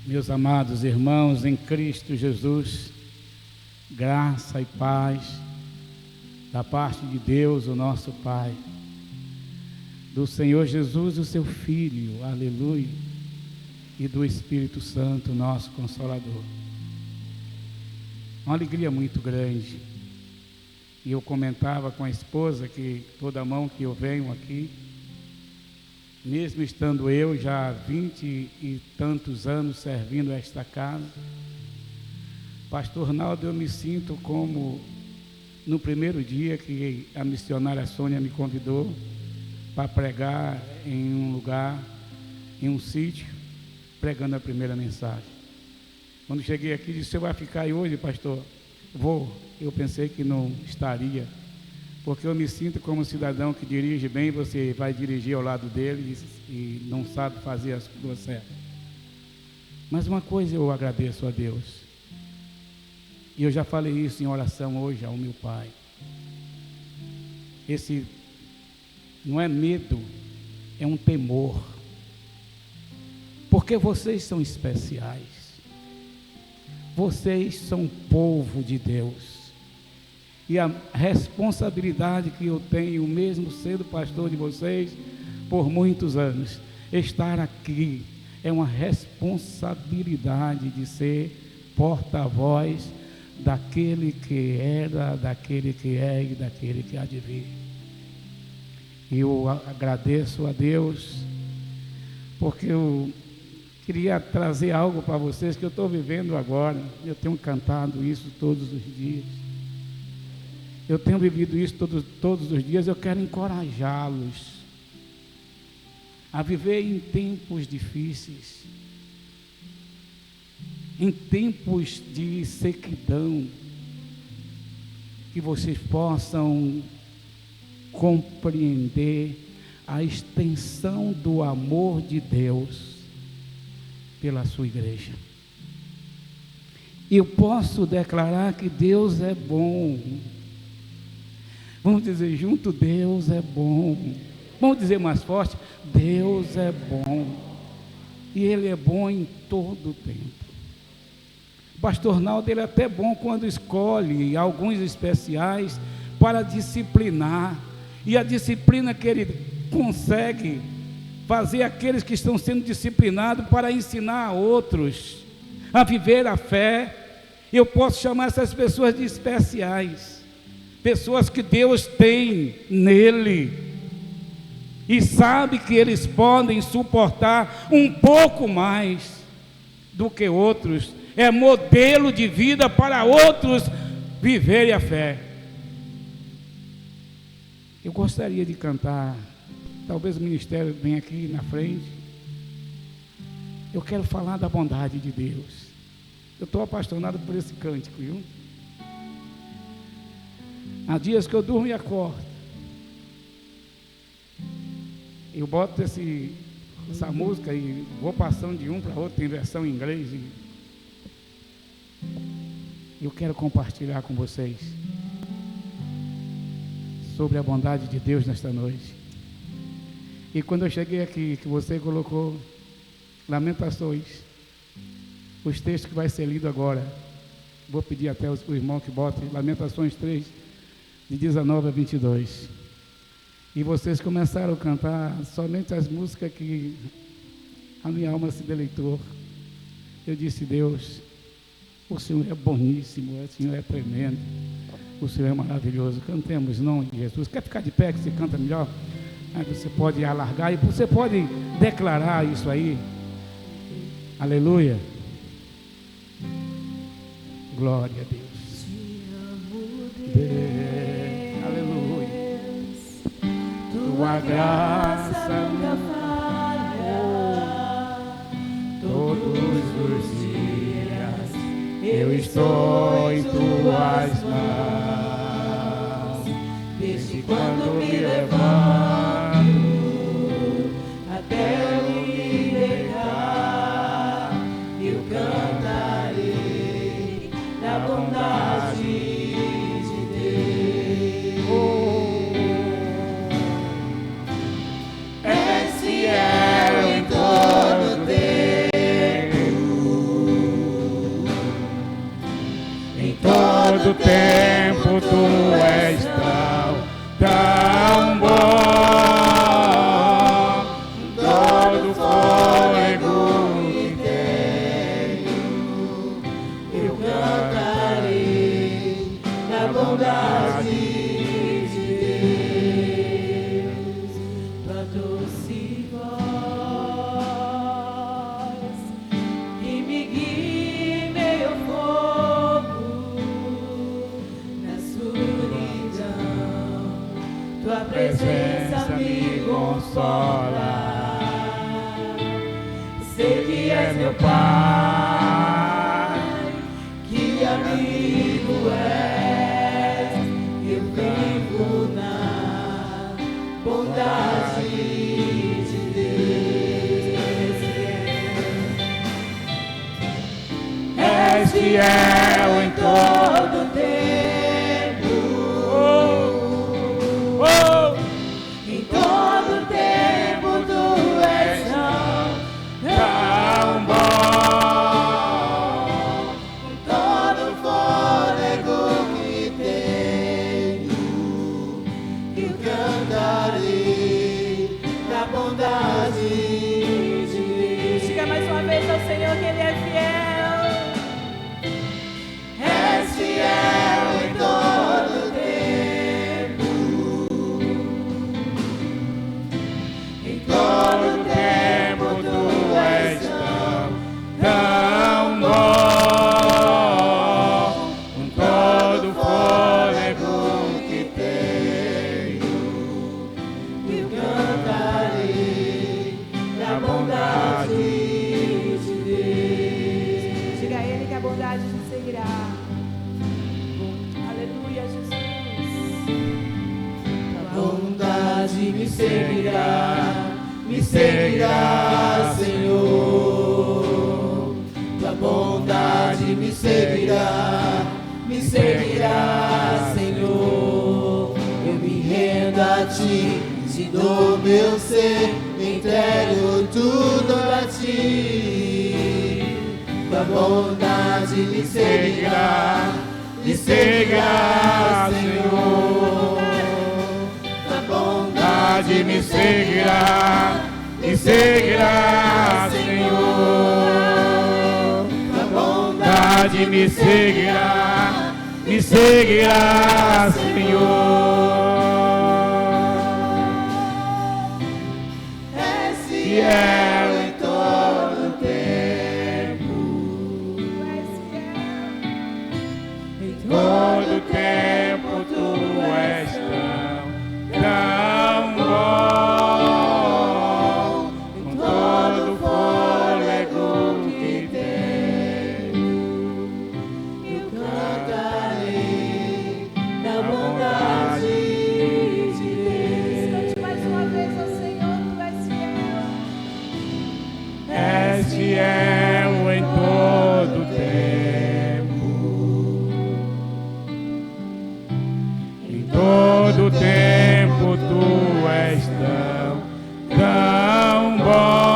Meus amados irmãos em Cristo Jesus, graça e paz da parte de Deus, o nosso Pai, do Senhor Jesus, o seu Filho, aleluia, e do Espírito Santo, nosso Consolador. Uma alegria muito grande. E eu comentava com a esposa que toda mão que eu venho aqui, mesmo estando eu já há 20 e tantos anos servindo esta casa, Pastor Naldo, eu me sinto como no primeiro dia que a missionária Sônia me convidou para pregar em um lugar, em um sítio, pregando a primeira mensagem. Quando cheguei aqui, disse: "Você vai ficar aí hoje, pastor?" "Vou." Eu pensei que não estaria, porque eu me sinto como um cidadão que dirige bem, você vai dirigir ao lado dele e não sabe fazer as coisas certas. Mas uma coisa eu agradeço a Deus, e eu já falei isso em oração hoje ao meu Pai. Esse não é medo, é um temor, porque vocês são especiais, vocês são povo de Deus. E a responsabilidade que eu tenho, mesmo sendo pastor de vocês por muitos anos, estar aqui é uma responsabilidade de ser porta-voz daquele que era, daquele que é e daquele que há de vir. E eu agradeço a Deus, porque eu queria trazer algo para vocês que eu estou vivendo agora. Eu tenho cantado isso todos os dias. Eu tenho vivido isso todos os dias. Eu quero encorajá-los a viver em tempos difíceis, em tempos de sequidão, que vocês possam compreender a extensão do amor de Deus pela sua igreja. Eu posso declarar que Deus é bom. Vamos dizer junto: Deus é bom. Vamos dizer mais forte: Deus é bom. E Ele é bom em todo o tempo. O pastor Naldo, ele é até bom quando escolhe alguns especiais para disciplinar. E a disciplina que ele consegue fazer aqueles que estão sendo disciplinados para ensinar a outros a viver a fé. Eu posso chamar essas pessoas de especiais. Pessoas que Deus tem nele e sabe que eles podem suportar um pouco mais do que outros. É modelo de vida para outros viverem a fé. Eu gostaria de cantar, talvez o ministério venha aqui na frente. Eu quero falar da bondade de Deus. Eu estou apaixonado por esse cântico, viu? Há dias que eu durmo e acordo, eu boto essa música e vou passando de um para outro, tem versão em inglês, e eu quero compartilhar com vocês sobre a bondade de Deus nesta noite. E quando eu cheguei aqui, que você colocou Lamentações, os textos que vai ser lido agora, vou pedir até o irmão que bote Lamentações 3, de 19 a 22. E vocês começaram a cantar somente as músicas que a minha alma se deleitou. Eu disse: Deus, o Senhor é boníssimo, o Senhor é tremendo, o Senhor é maravilhoso. Cantemos em nome de Jesus. Quer ficar de pé que você canta melhor? Aí você pode alargar e você pode declarar isso aí. Aleluia. Glória a Deus. Aleluia. Tua graça nunca falha. Todos os dias eu estou em tuas mãos. Desde quando me levanto até eu me deitar, eu cantarei da bondade de Deus. És fiel em todo tempo, tempo tu és tão bom. Todo fôlego que tenho, eu cantarei na bondade de Deus. Tua doce voz que me guia em meio ao fogo, na escuridão, tua presença me consola. Sei que és meu Pai, que amigo és, eu vivo na bondade de Deus. És fiel em todo tempo, em todo tempo tu és tão bom. Com todo fôlego que tenho, eu cantarei da bondade de Deus. Diga mais uma vez ao Senhor que Ele é fiel. És fiel em todo tempo, em todo tempo tu és tão bom. Com todo fôlego que tenho, eu cantarei da bondade de Deus. Diga a Ele que a bondade te seguirá. Aleluia, Jesus. A bondade me seguirá, Senhor. Tua bondade me seguirá, Senhor. Eu me rendo a ti, te dou meu ser, entrego tudo a ti. Tua bondade me seguirá, Senhor. Tua bondade me seguirá, Senhor. Tua bondade me seguirá, Senhor. És fiel em todo tempo, em todo tempo tu és tão bom. Com todo fôlego que tenho, eu cantarei da bondade de Deus. Cante mais uma vez ao Senhor, tu és fiel. És fiel em todo tempo, em todo tempo tu és tão bom.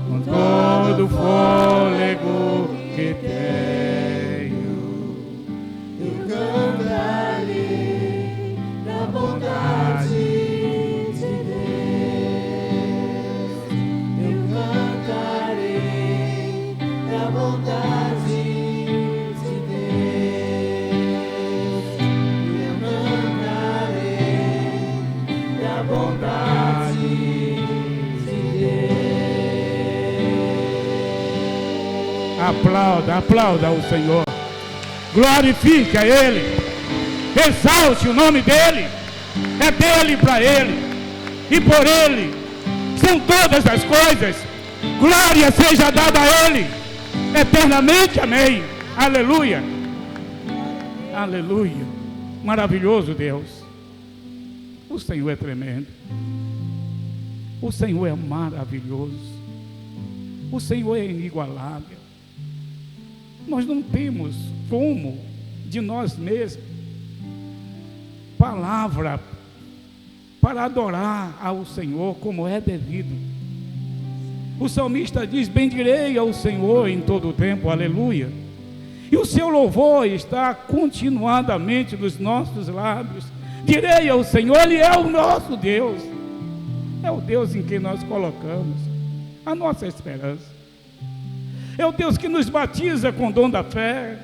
Com todo fôlego que tenho, eu cantarei da bondade de Deus. Eu cantarei da bondade de Deus. Eu cantarei da bondade de Deus. Aplauda o Senhor. Glorifique a Ele. Exalte o nome dEle. É dEle para Ele. E por Ele são todas as coisas. Glória seja dada a Ele eternamente. Amém. Aleluia. Aleluia. Maravilhoso Deus. O Senhor é tremendo. O Senhor é maravilhoso. O Senhor é inigualável. Nós não temos como de nós mesmos palavra para adorar ao Senhor como é devido. O salmista diz: bendirei ao Senhor em todo o tempo, aleluia. e o seu louvor está continuadamente nos nossos lábios. Direi ao Senhor, Ele é o nosso Deus, é o Deus em quem nós colocamos a nossa esperança, é o Deus que nos batiza com o dom da fé,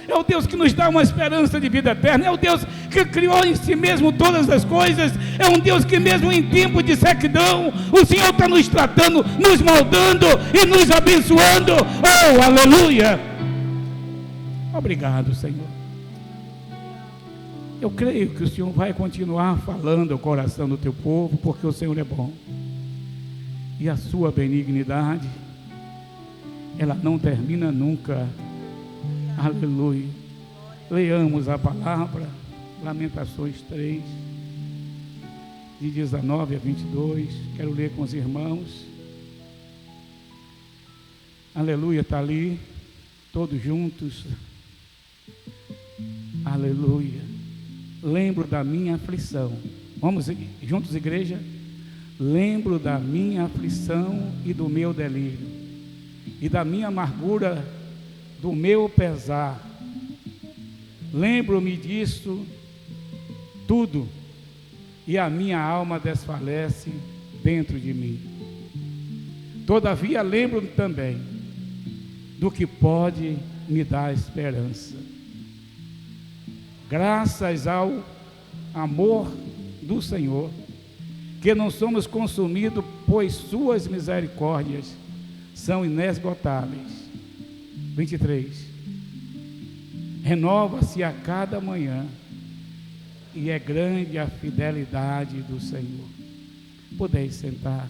é o Deus que nos dá uma esperança de vida eterna, é o Deus que criou em si mesmo todas as coisas, é um Deus que mesmo em tempo de sequidão, o Senhor está nos tratando, nos moldando e nos abençoando. Oh, aleluia! Obrigado, Senhor. Eu creio que o Senhor vai continuar falando ao coração do teu povo, porque o Senhor é bom, e a sua benignidade, ela não termina nunca. Aleluia. Leamos a palavra, Lamentações 3, de 19 a 22. Quero ler com os irmãos. Aleluia, está ali, todos juntos. Aleluia. Lembro da minha aflição. Vamos juntos, igreja? Lembro da minha aflição e do meu delírio, e da minha amargura, do meu pesar. Lembro-me disso tudo, e a minha alma desfalece dentro de mim. Todavia lembro-me também do que pode me dar esperança. Graças ao amor do Senhor, que não somos consumidos, pois suas misericórdias são inesgotáveis. 23. Renova-se a cada manhã, e é grande a fidelidade do Senhor. Podeis sentar.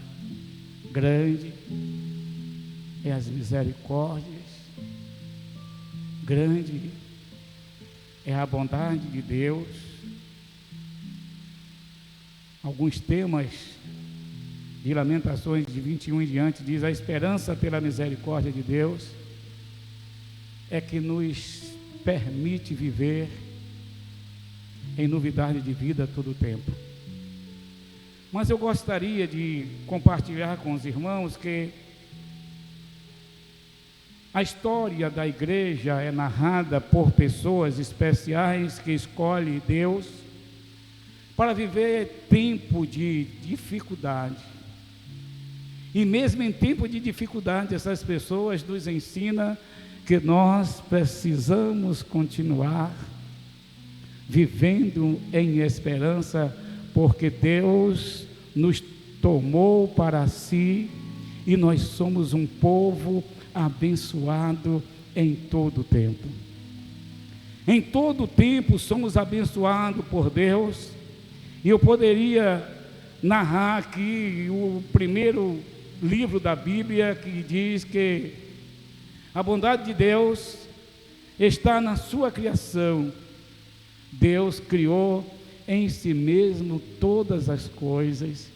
Grande é as misericórdias, grande é a bondade de Deus. Alguns temas de Lamentações de 21 em diante diz: a esperança pela misericórdia de Deus é que nos permite viver em novidade de vida todo o tempo. Mas eu gostaria de compartilhar com os irmãos que a história da igreja é narrada por pessoas especiais que escolhem Deus para viver tempo de dificuldade. E mesmo em tempo de dificuldade, essas pessoas nos ensinam que nós precisamos continuar vivendo em esperança, porque Deus nos tomou para si e nós somos um povo abençoado em todo o tempo. Em todo o tempo somos abençoados por Deus, e eu poderia narrar aqui o primeiro livro da Bíblia, que diz que a bondade de Deus está na sua criação. Deus criou em si mesmo todas as coisas,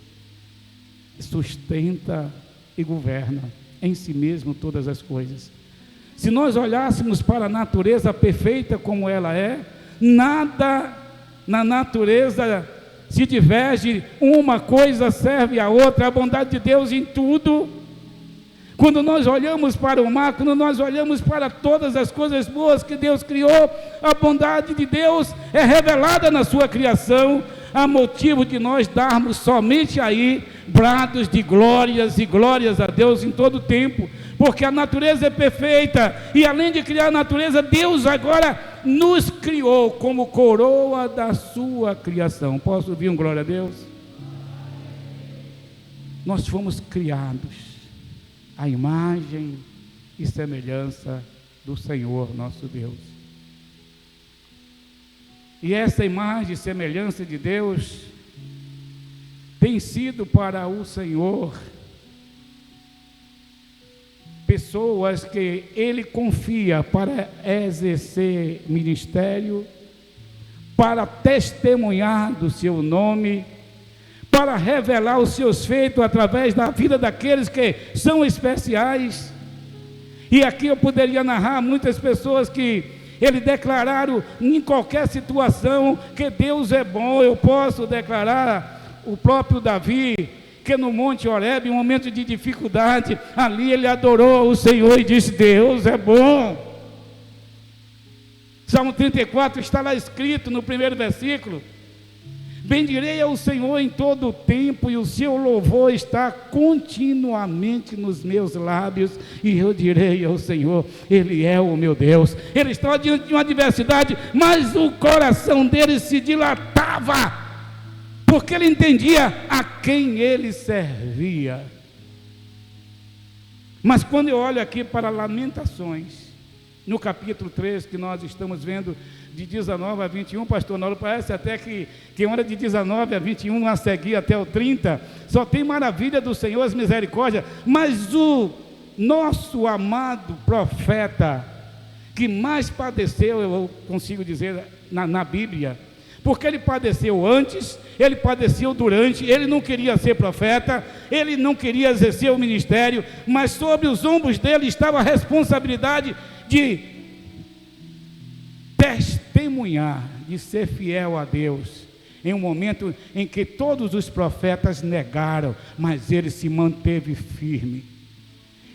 sustenta e governa em si mesmo todas as coisas. Se nós olhássemos para a natureza perfeita como ela é, nada na natureza se diverge, uma coisa serve à outra, a bondade de Deus em tudo. Quando nós olhamos para o mar, quando nós olhamos para todas as coisas boas que Deus criou, a bondade de Deus é revelada na sua criação, a motivo de nós darmos somente aí brados de glórias e glórias a Deus em todo o tempo, porque a natureza é perfeita, e além de criar a natureza, Deus agora nos criou como coroa da sua criação. Posso ouvir um glória a Deus? Nós fomos criados à imagem e semelhança do Senhor nosso Deus. E essa imagem e semelhança de Deus tem sido para o Senhor pessoas que Ele confia para exercer ministério, para testemunhar do seu nome, para revelar os seus feitos através da vida daqueles que são especiais. E aqui eu poderia narrar muitas pessoas que eles declararam em qualquer situação que Deus é bom. Eu posso declarar o próprio Davi, que no Monte Horebe, em um momento de dificuldade, ali ele adorou o Senhor e disse: Deus é bom. Salmo 34 está lá escrito no primeiro versículo: bendirei ao Senhor em todo o tempo, e o seu louvor está continuamente nos meus lábios, e eu direi ao Senhor, Ele é o meu Deus. Ele estava diante de uma adversidade, mas o coração dele se dilatava, porque ele entendia a quem ele servia. Mas quando eu olho aqui para Lamentações, no capítulo 3, que nós estamos vendo de 19 a 21, pastor Noro, parece até que anda de 19 a 21 a seguir até o 30, só tem maravilha do Senhor, as misericórdias, mas o nosso amado profeta, que mais padeceu, eu consigo dizer, na Bíblia, porque ele padeceu antes, ele padeceu durante, ele não queria ser profeta, ele não queria exercer o ministério, mas sobre os ombros dele estava a responsabilidade de testemunhar, de ser fiel a Deus, em um momento em que todos os profetas negaram, mas ele se manteve firme.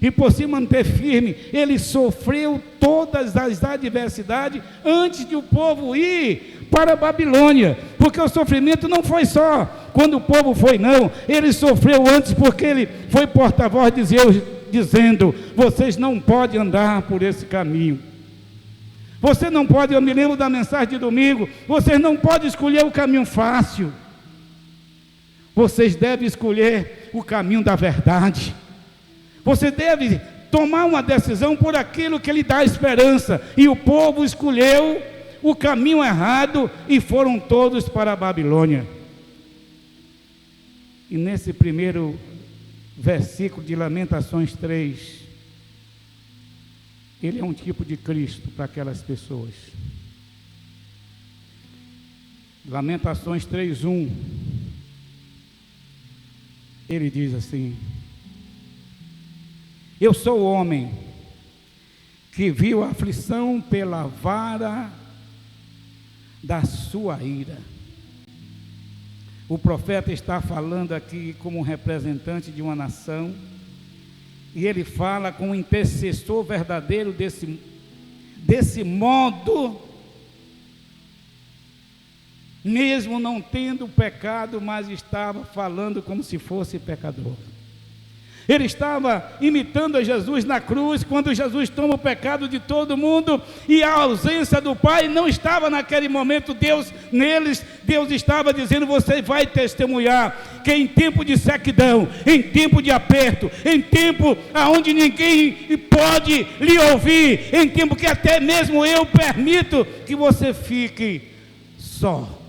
E por se manter firme, ele sofreu todas as adversidades antes de o povo ir para a Babilônia, porque o sofrimento não foi só quando o povo foi, não, ele sofreu antes, porque ele foi porta-voz de Deus, dizendo: vocês não podem andar por esse caminho, você não pode, eu me lembro da mensagem de domingo, vocês não podem escolher o caminho fácil, vocês devem escolher o caminho da verdade. Você deve tomar uma decisão por aquilo que lhe dá esperança. E o povo escolheu o caminho errado e foram todos para a Babilônia. E nesse primeiro versículo de Lamentações 3, ele é um tipo de Cristo para aquelas pessoas. Lamentações 3:1, ele diz assim: eu sou o homem que viu a aflição pela vara da sua ira. O profeta está falando aqui como representante de uma nação, e ele fala com um intercessor verdadeiro desse modo, mesmo não tendo pecado, mas estava falando como se fosse pecador. Ele estava imitando a Jesus na cruz, quando Jesus toma o pecado de todo mundo, e a ausência do Pai não estava naquele momento, Deus neles, Deus estava dizendo: você vai testemunhar que em tempo de sequidão, em tempo de aperto, em tempo onde ninguém pode lhe ouvir, em tempo que até mesmo eu permito que você fique só,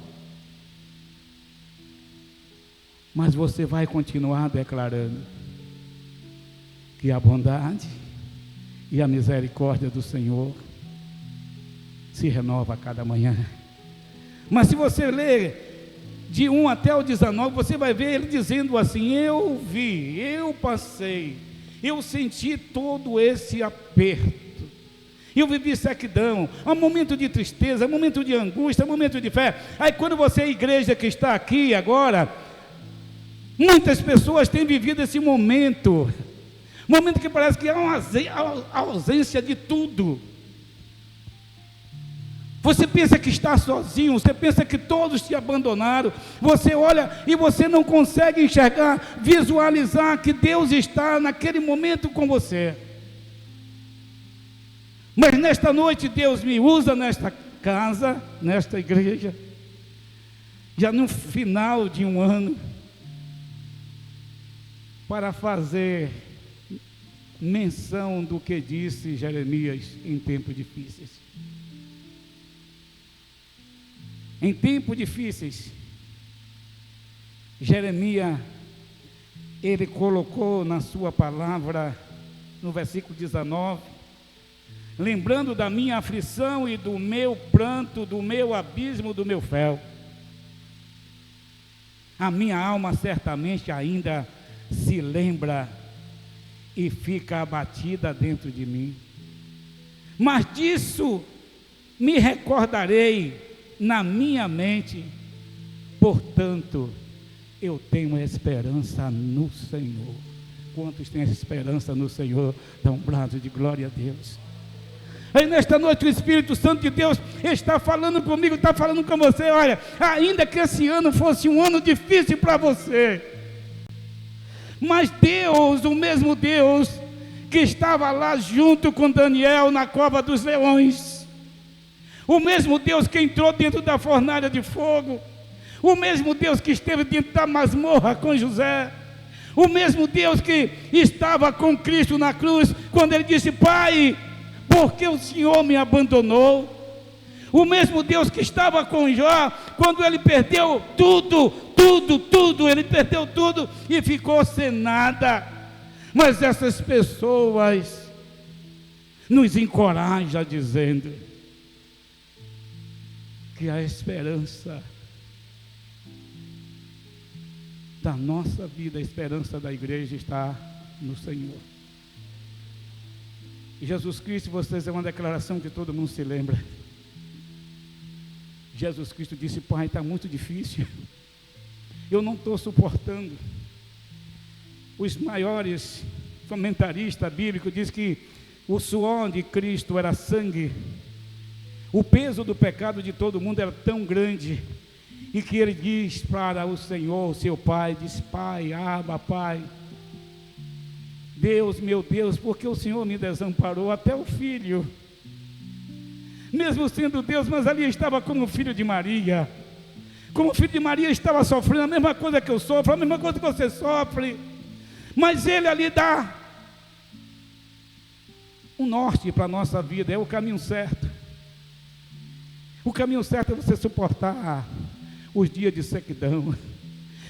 mas você vai continuar declarando que a bondade e a misericórdia do Senhor se renova a cada manhã. Mas se você ler de 1 até o 19, você vai ver ele dizendo assim: eu vi, eu passei, eu senti todo esse aperto, eu vivi sequidão, há um momento de tristeza, há um momento de angústia, há um momento de fé. Aí quando você, a igreja que está aqui agora, muitas pessoas têm vivido esse momento que parece que há uma ausência de tudo. Você pensa que está sozinho, você pensa que todos te abandonaram, você olha e você não consegue enxergar, visualizar que Deus está naquele momento com você. Mas nesta noite Deus me usa nesta casa, nesta igreja, já no final de um ano, para fazer menção do que disse Jeremias em tempos difíceis. Em tempos difíceis, Jeremias, ele colocou na sua palavra, no versículo 19, lembrando da minha aflição e do meu pranto, do meu abismo, do meu fel, a minha alma certamente ainda se lembra e fica abatida dentro de mim, mas disso me recordarei na minha mente, portanto eu tenho esperança no Senhor. Quantos têm esperança no Senhor? Dá um brado de glória a Deus. Aí nesta noite o Espírito Santo de Deus está falando comigo, está falando com você. Olha, ainda que esse ano fosse um ano difícil para você, mas Deus, o mesmo Deus que estava lá junto com Daniel na cova dos leões, o mesmo Deus que entrou dentro da fornalha de fogo, o mesmo Deus que esteve dentro da masmorra com José, o mesmo Deus que estava com Cristo na cruz, quando ele disse: Pai, por que o Senhor me abandonou? O mesmo Deus que estava com Jó, quando ele perdeu tudo, ele perdeu tudo e ficou sem nada. Mas essas pessoas nos encorajam dizendo que a esperança da nossa vida, a esperança da igreja está no Senhor. E Jesus Cristo, vocês, é uma declaração que todo mundo se lembra. Jesus Cristo disse: Pai, está muito difícil, eu não estou suportando. Os maiores comentaristas bíblicos dizem que o suor de Cristo era sangue, o peso do pecado de todo mundo era tão grande, e que ele diz para o Senhor, seu Pai, diz: Pai, Abba, Pai, Deus, meu Deus, porque o Senhor me desamparou? Até o filho, mesmo sendo Deus, mas ali estava como filho de Maria, como filho de Maria estava sofrendo a mesma coisa que eu sofro, a mesma coisa que você sofre, mas ele ali dá um norte para a nossa vida, é o caminho certo. O caminho certo é você suportar os dias de sequidão,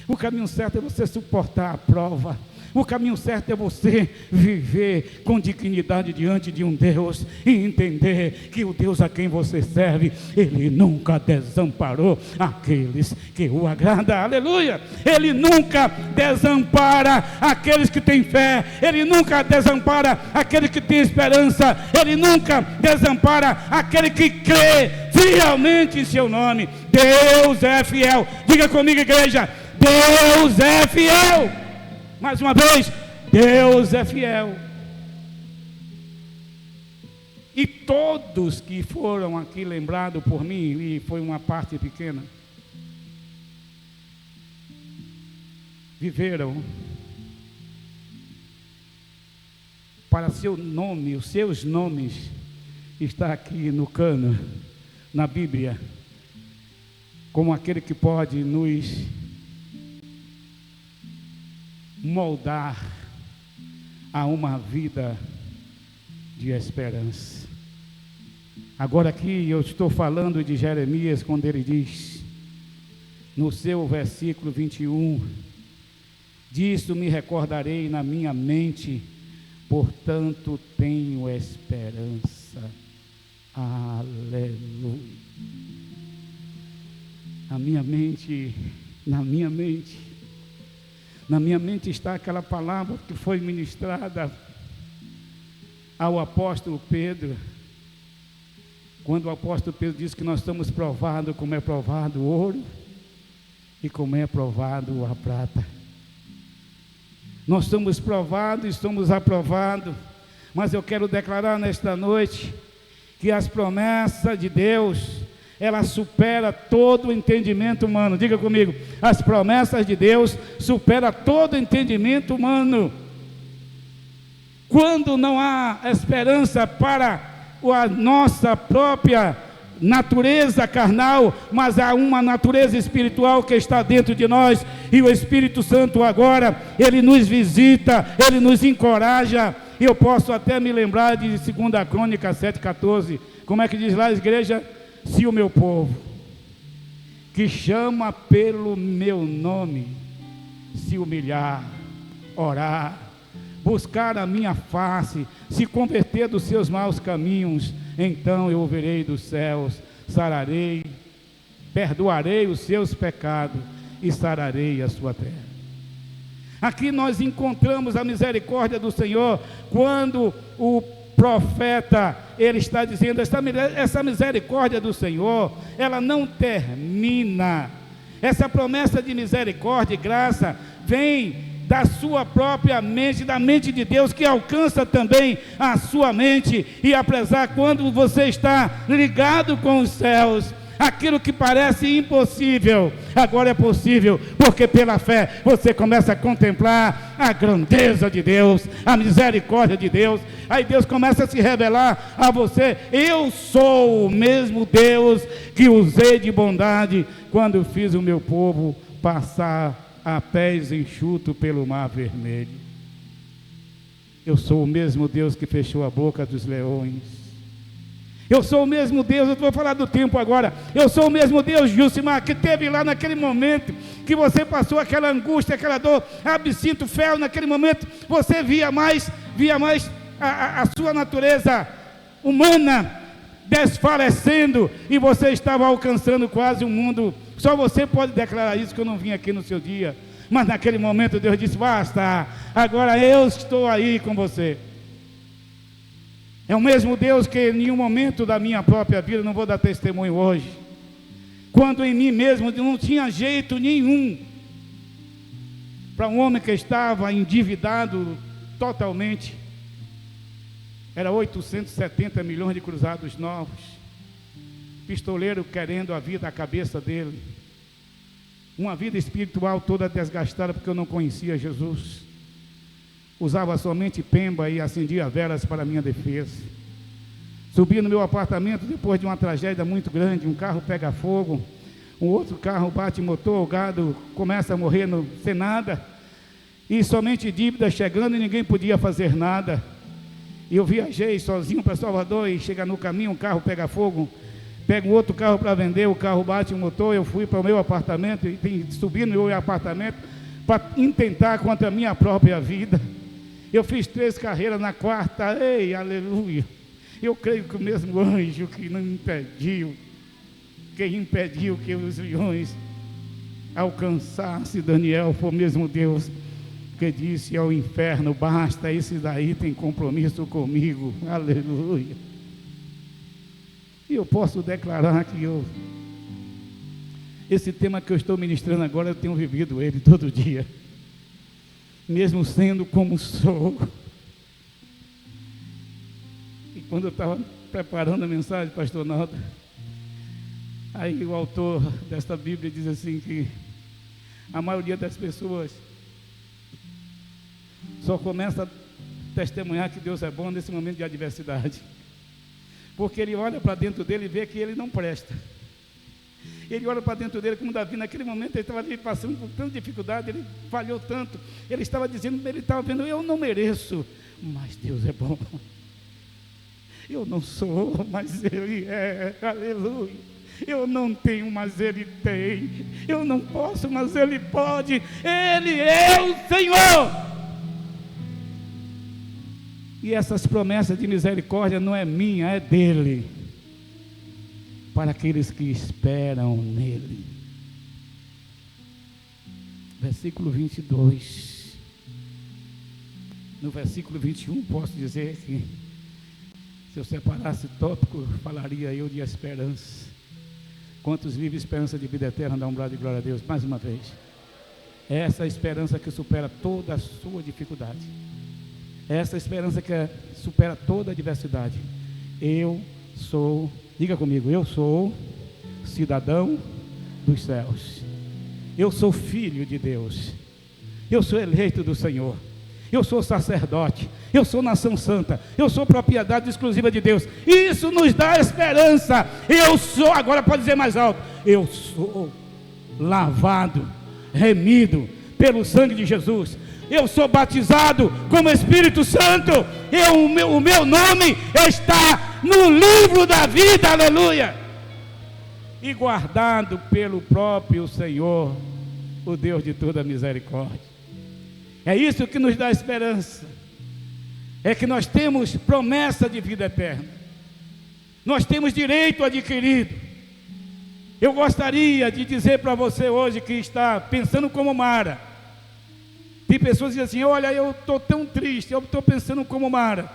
o caminho certo é você suportar a prova, o caminho certo é você viver com dignidade diante de um Deus e entender que o Deus a quem você serve, Ele nunca desamparou aqueles que o agradam. Aleluia! Ele nunca desampara aqueles que têm fé, Ele nunca desampara aquele que tem esperança, Ele nunca desampara aquele que crê fielmente em seu nome. Deus é fiel. Diga comigo, igreja: Deus é fiel. Mais uma vez, Deus é fiel. E todos que foram aqui lembrados por mim, e foi uma parte pequena, viveram para seu nome, os seus nomes está aqui no cano, na Bíblia, como aquele que pode nos moldar a uma vida de esperança. Agora aqui eu estou falando de Jeremias, quando ele diz, no seu versículo 21, disso me recordarei na minha mente, portanto tenho esperança. Aleluia. Na minha mente está aquela palavra que foi ministrada ao apóstolo Pedro, quando o apóstolo Pedro disse que nós estamos provados como é provado o ouro e como é provado a prata. Nós estamos provados, estamos aprovados, mas eu quero declarar nesta noite que as promessas de Deus, ela supera todo o entendimento humano. Diga comigo: as promessas de Deus superam todo o entendimento humano. Quando não há esperança para a nossa própria natureza carnal, mas há uma natureza espiritual que está dentro de nós, e o Espírito Santo agora, ele nos visita, ele nos encoraja. E eu posso até me lembrar de 2 Crônica 7,14, como é que diz lá a igreja? Se o meu povo, que chama pelo meu nome, se humilhar, orar, buscar a minha face, se converter dos seus maus caminhos, então eu ouvirei dos céus, sararei, perdoarei os seus pecados e sararei a sua terra. Aqui nós encontramos a misericórdia do Senhor, quando o profeta, ele está dizendo, essa misericórdia do Senhor, ela não termina. Essa promessa de misericórdia e graça vem da sua própria mente, da mente de Deus, que alcança também a sua mente. E apesar, quando você está ligado com os céus, aquilo que parece impossível, agora é possível, porque pela fé você começa a contemplar a grandeza de Deus, a misericórdia de Deus. Aí Deus começa a se revelar a você: eu sou o mesmo Deus que usei de bondade quando fiz o meu povo passar a pés enxuto pelo mar vermelho. Eu sou o mesmo Deus que fechou a boca dos leões. Eu sou o mesmo Deus, eu vou falar do tempo agora. Eu sou o mesmo Deus, Gilcimar, que teve lá naquele momento que você passou aquela angústia, aquela dor, absinto, fel, naquele momento você via mais a sua natureza humana desfalecendo, e você estava alcançando quase um mundo. Só você pode declarar isso, que eu não vim aqui no seu dia. Mas naquele momento Deus disse: basta, agora eu estou aí com você. É o mesmo Deus que em nenhum momento da minha própria vida, não vou dar testemunho hoje, quando em mim mesmo não tinha jeito nenhum, para um homem que estava endividado totalmente, era 870 milhões de cruzados novos, pistoleiro querendo a vida, a cabeça dele, uma vida espiritual toda desgastada, porque eu não conhecia Jesus. Usava somente pemba e acendia velas para minha defesa. Subi no meu apartamento depois de uma tragédia muito grande, um carro pega fogo, um outro carro bate motor, o gado começa a morrer sem nada, e somente dívidas chegando e ninguém podia fazer nada. E eu viajei sozinho para Salvador, e chega no caminho, um carro pega fogo, pega um outro carro para vender, o carro bate o motor, eu fui para o meu apartamento, e subi no meu apartamento para intentar contra a minha própria vida. Eu fiz 3 carreiras, na quarta, ei, aleluia, eu creio que o mesmo anjo que não impediu, quem impediu que os leões alcançassem Daniel, foi o mesmo Deus que disse ao inferno: basta, esse daí tem compromisso comigo, aleluia. E eu posso declarar que esse tema que eu estou ministrando agora, eu tenho vivido ele todo dia, mesmo sendo como sou. E quando eu estava preparando a mensagem, pastor Naldo, aí o autor desta Bíblia diz assim, que a maioria das pessoas só começa a testemunhar que Deus é bom nesse momento de adversidade, porque ele olha para dentro dele e vê que ele não presta. Ele olha para dentro dele, como Davi, naquele momento ele estava ali passando por tanta dificuldade, ele falhou tanto, ele estava dizendo, ele estava vendo: eu não mereço, mas Deus é bom. Eu não sou, mas Ele é, aleluia. Eu não tenho, mas Ele tem. Eu não posso, mas Ele pode. Ele é o Senhor. E essas promessas de misericórdia não é minha, é dele, para aqueles que esperam nele. Versículo 22. No versículo 21, posso dizer que, se eu separasse tópico, falaria eu de esperança. Quantos vivem esperança de vida eterna, dá um brado de glória a Deus, mais uma vez. É essa esperança que supera toda a sua dificuldade. É essa esperança que supera toda a adversidade. Eu sou, diga comigo, eu sou cidadão dos céus. Eu sou filho de Deus. Eu sou eleito do Senhor. Eu sou sacerdote. Eu sou nação santa. Eu sou propriedade exclusiva de Deus. Isso nos dá esperança. Eu sou, agora pode dizer mais alto, eu sou lavado, remido pelo sangue de Jesus. Eu sou batizado como Espírito Santo. O meu nome está no livro da vida, aleluia. E guardado pelo próprio Senhor, o Deus de toda misericórdia. É isso que nos dá esperança. É que nós temos promessa de vida eterna. Nós temos direito adquirido. Eu gostaria de dizer para você hoje que está pensando como Mara. Tem pessoas que dizem assim: olha, eu estou tão triste, eu estou pensando como Mara.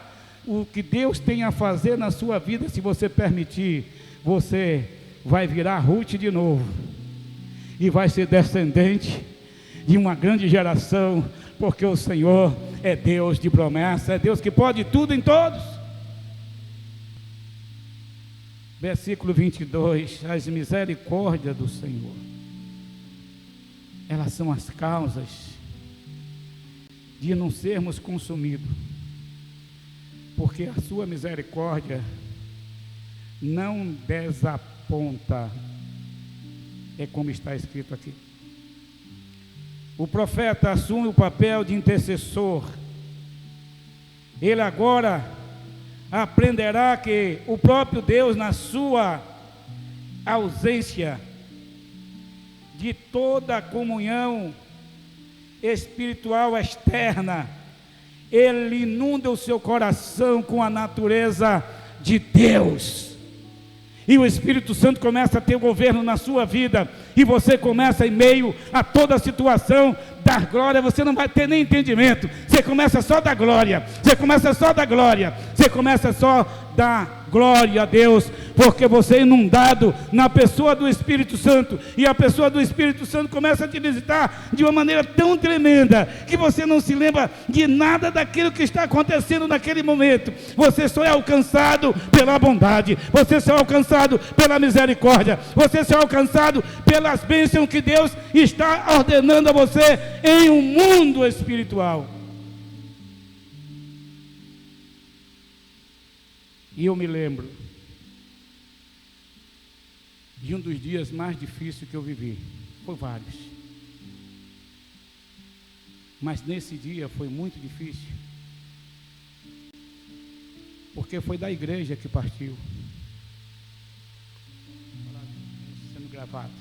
O que Deus tem a fazer na sua vida, se você permitir, você vai virar Ruth de novo. E vai ser descendente de uma grande geração, porque o Senhor é Deus de promessa, é Deus que pode tudo em todos. Versículo 22, as misericórdias do Senhor, elas são as causas de não sermos consumidos, porque a sua misericórdia não desaponta, é como está escrito aqui. O profeta assume o papel de intercessor. Ele agora aprenderá que o próprio Deus, na sua ausência de toda a comunhão espiritual externa, ele inunda o seu coração com a natureza de Deus. E o Espírito Santo começa a ter governo na sua vida, e você começa, em meio a toda a situação, dar glória. Você não vai ter nem entendimento, você começa só a dar glória, você começa só a dar glória, você começa só a dar glória a Deus, porque você é inundado na pessoa do Espírito Santo, e a pessoa do Espírito Santo começa a te visitar de uma maneira tão tremenda, que você não se lembra de nada daquilo que está acontecendo naquele momento. Você só é alcançado pela bondade, você só é alcançado pela misericórdia, você só é alcançado pelas bênçãos que Deus está ordenando a você em um mundo espiritual. E eu me lembro de um dos dias mais difíceis que eu vivi. Foi vários, mas nesse dia foi muito difícil, porque foi da igreja que partiu, sendo gravado.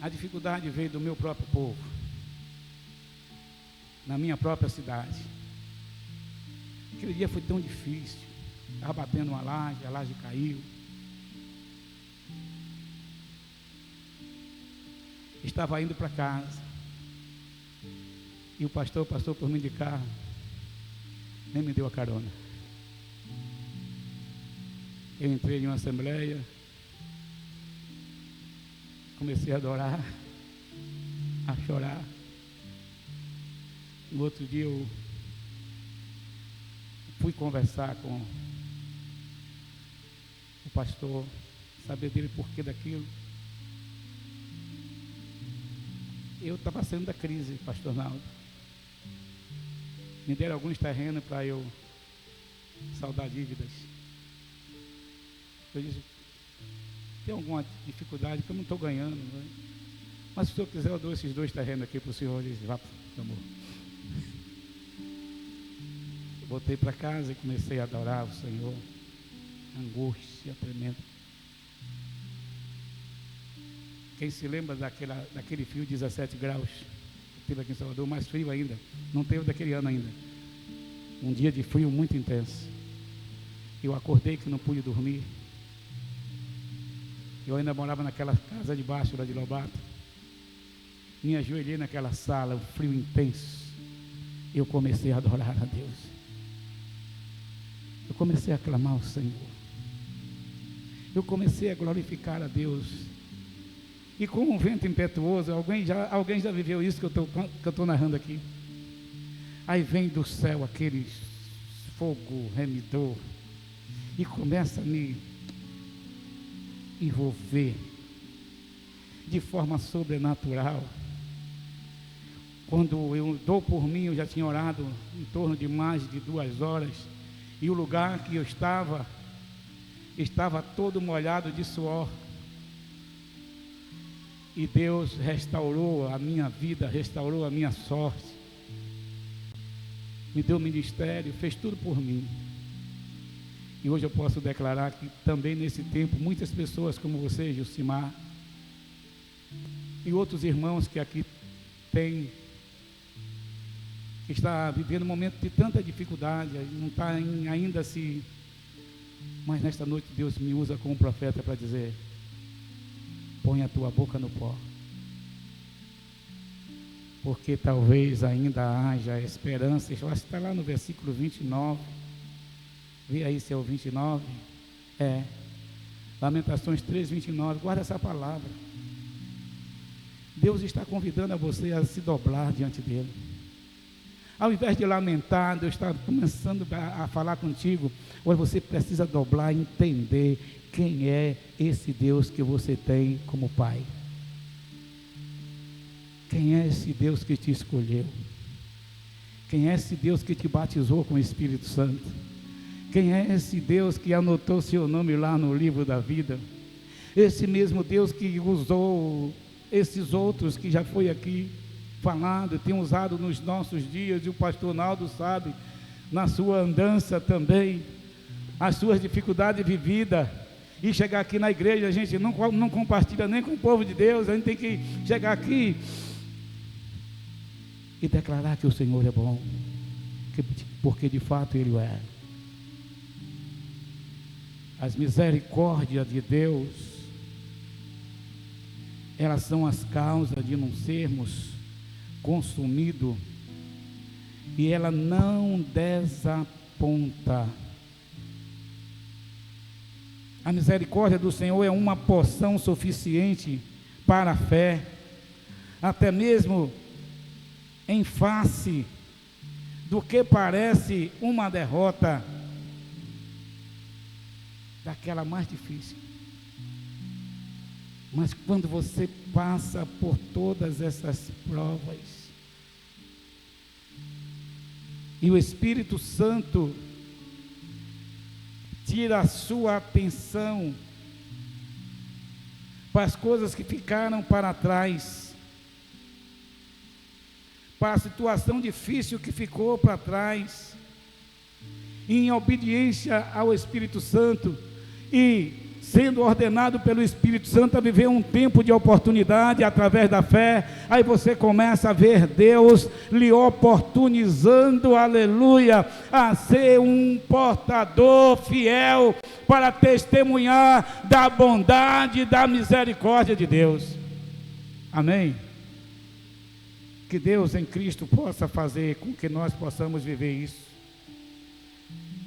A dificuldade veio do meu próprio povo, na minha própria cidade. Aquele dia foi tão difícil, estava batendo uma laje, a laje caiu. Estava indo para casa, e o pastor passou por mim de carro, nem me deu a carona. Eu entrei em uma assembleia, comecei a adorar, a chorar. No outro dia eu fui conversar com o pastor, saber dele porquê daquilo. Eu estava saindo da crise, pastor Naldo. Me deram alguns terrenos para eu saldar dívidas. Eu disse, tem alguma dificuldade que eu não estou ganhando, né? Mas se o senhor quiser, eu dou esses 2 terrenos aqui para o senhor. Ele disse, vá, amor. Voltei para casa e comecei a adorar o Senhor. Angústia tremenda. Quem se lembra daquele frio 17 graus que teve aqui em Salvador, mais frio ainda, não teve daquele ano ainda. Um dia de frio muito intenso. Eu acordei que não pude dormir. Eu ainda morava naquela casa de baixo lá de Lobato. Me ajoelhei naquela sala, um frio intenso. Eu comecei a adorar a Deus. Eu comecei a clamar ao Senhor. Eu comecei a glorificar a Deus. E com um vento impetuoso, alguém já viveu isso que eu estou narrando aqui. Aí vem do céu aquele fogo remidor e começa a me envolver de forma sobrenatural. Quando eu dou por mim, eu já tinha orado em torno de mais de 2 horas, e o lugar que eu estava todo molhado de suor. E Deus restaurou a minha vida, restaurou a minha sorte, me deu ministério, fez tudo por mim. E hoje eu posso declarar que também nesse tempo, muitas pessoas como você, Jucimar, e outros irmãos que aqui têm, que está vivendo um momento de tanta dificuldade, não está ainda assim, mas nesta noite Deus me usa como profeta para dizer, põe a tua boca no pó, porque talvez ainda haja esperança. Eu acho que está lá no versículo 29, vê aí se é o 29, Lamentações 3:29, guarda essa palavra. Deus está convidando a você a se dobrar diante dele. Ao invés de lamentar, Deus está começando a falar contigo. Olha, você precisa dobrar e entender quem é esse Deus que você tem como Pai. Quem é esse Deus que te escolheu? Quem é esse Deus que te batizou com o Espírito Santo? Quem é esse Deus que anotou seu nome lá no livro da vida? Esse mesmo Deus que usou esses outros que já foi aqui falado, tem usado nos nossos dias, e o pastor Naldo sabe, na sua andança também, as suas dificuldades vividas, e chegar aqui na igreja, a gente não compartilha nem com o povo de Deus, a gente tem que chegar aqui e declarar que o Senhor é bom, porque de fato Ele é. As misericórdias de Deus, elas são as causas de não sermos consumidos, e ela não desaponta. A misericórdia do Senhor é uma porção suficiente para a fé, até mesmo em face do que parece uma derrota, daquela mais difícil. Mas quando você passa por todas essas provas, e o Espírito Santo tira a sua atenção para as coisas que ficaram para trás, para a situação difícil que ficou para trás, e em obediência ao Espírito Santo, e sendo ordenado pelo Espírito Santo a viver um tempo de oportunidade através da fé, aí você começa a ver Deus lhe oportunizando, aleluia, a ser um portador fiel para testemunhar da bondade e da misericórdia de Deus. Amém? Que Deus em Cristo possa fazer com que nós possamos viver isso.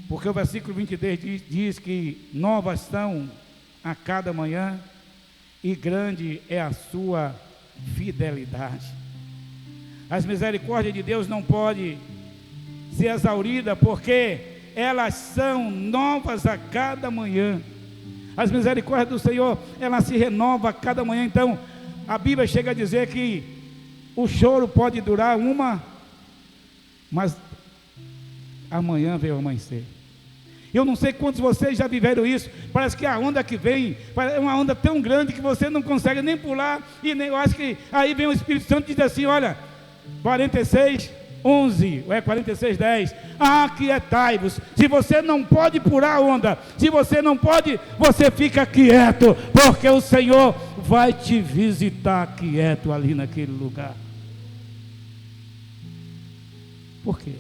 Porque o versículo 23 diz que novas são a cada manhã, e grande é a sua fidelidade. As misericórdias de Deus não podem ser exauridas, porque elas são novas a cada manhã. As misericórdias do Senhor, elas se renovam a cada manhã. Então, a Bíblia chega a dizer que o choro pode durar mas amanhã veio amanhecer. Eu não sei quantos de vocês já viveram isso. Parece que a onda que vem é uma onda tão grande que você não consegue nem pular. E nem, eu acho que aí vem o Espírito Santo e diz assim: olha, 46:11, ou é 46:10, aquietai-vos. Se você não pode pular a onda, se você não pode, você fica quieto, porque o Senhor vai te visitar quieto ali naquele lugar. Por quê?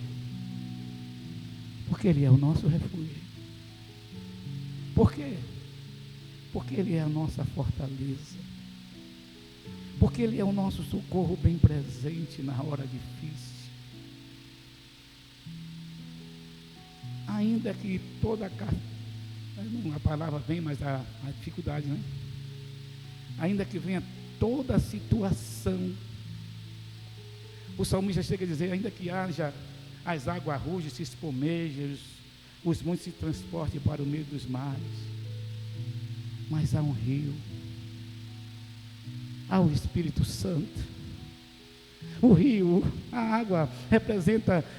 Porque Ele é o nosso refúgio. Por quê? Porque Ele é a nossa fortaleza. Porque Ele é o nosso socorro bem presente na hora difícil. Ainda que toda a palavra vem, mas a dificuldade, né? Ainda que venha toda a situação, o salmista chega a dizer: ainda que haja as águas rugem, se espomejem, os montes se transportem para o meio dos mares, mas há um rio, há o Espírito Santo. O rio, a água é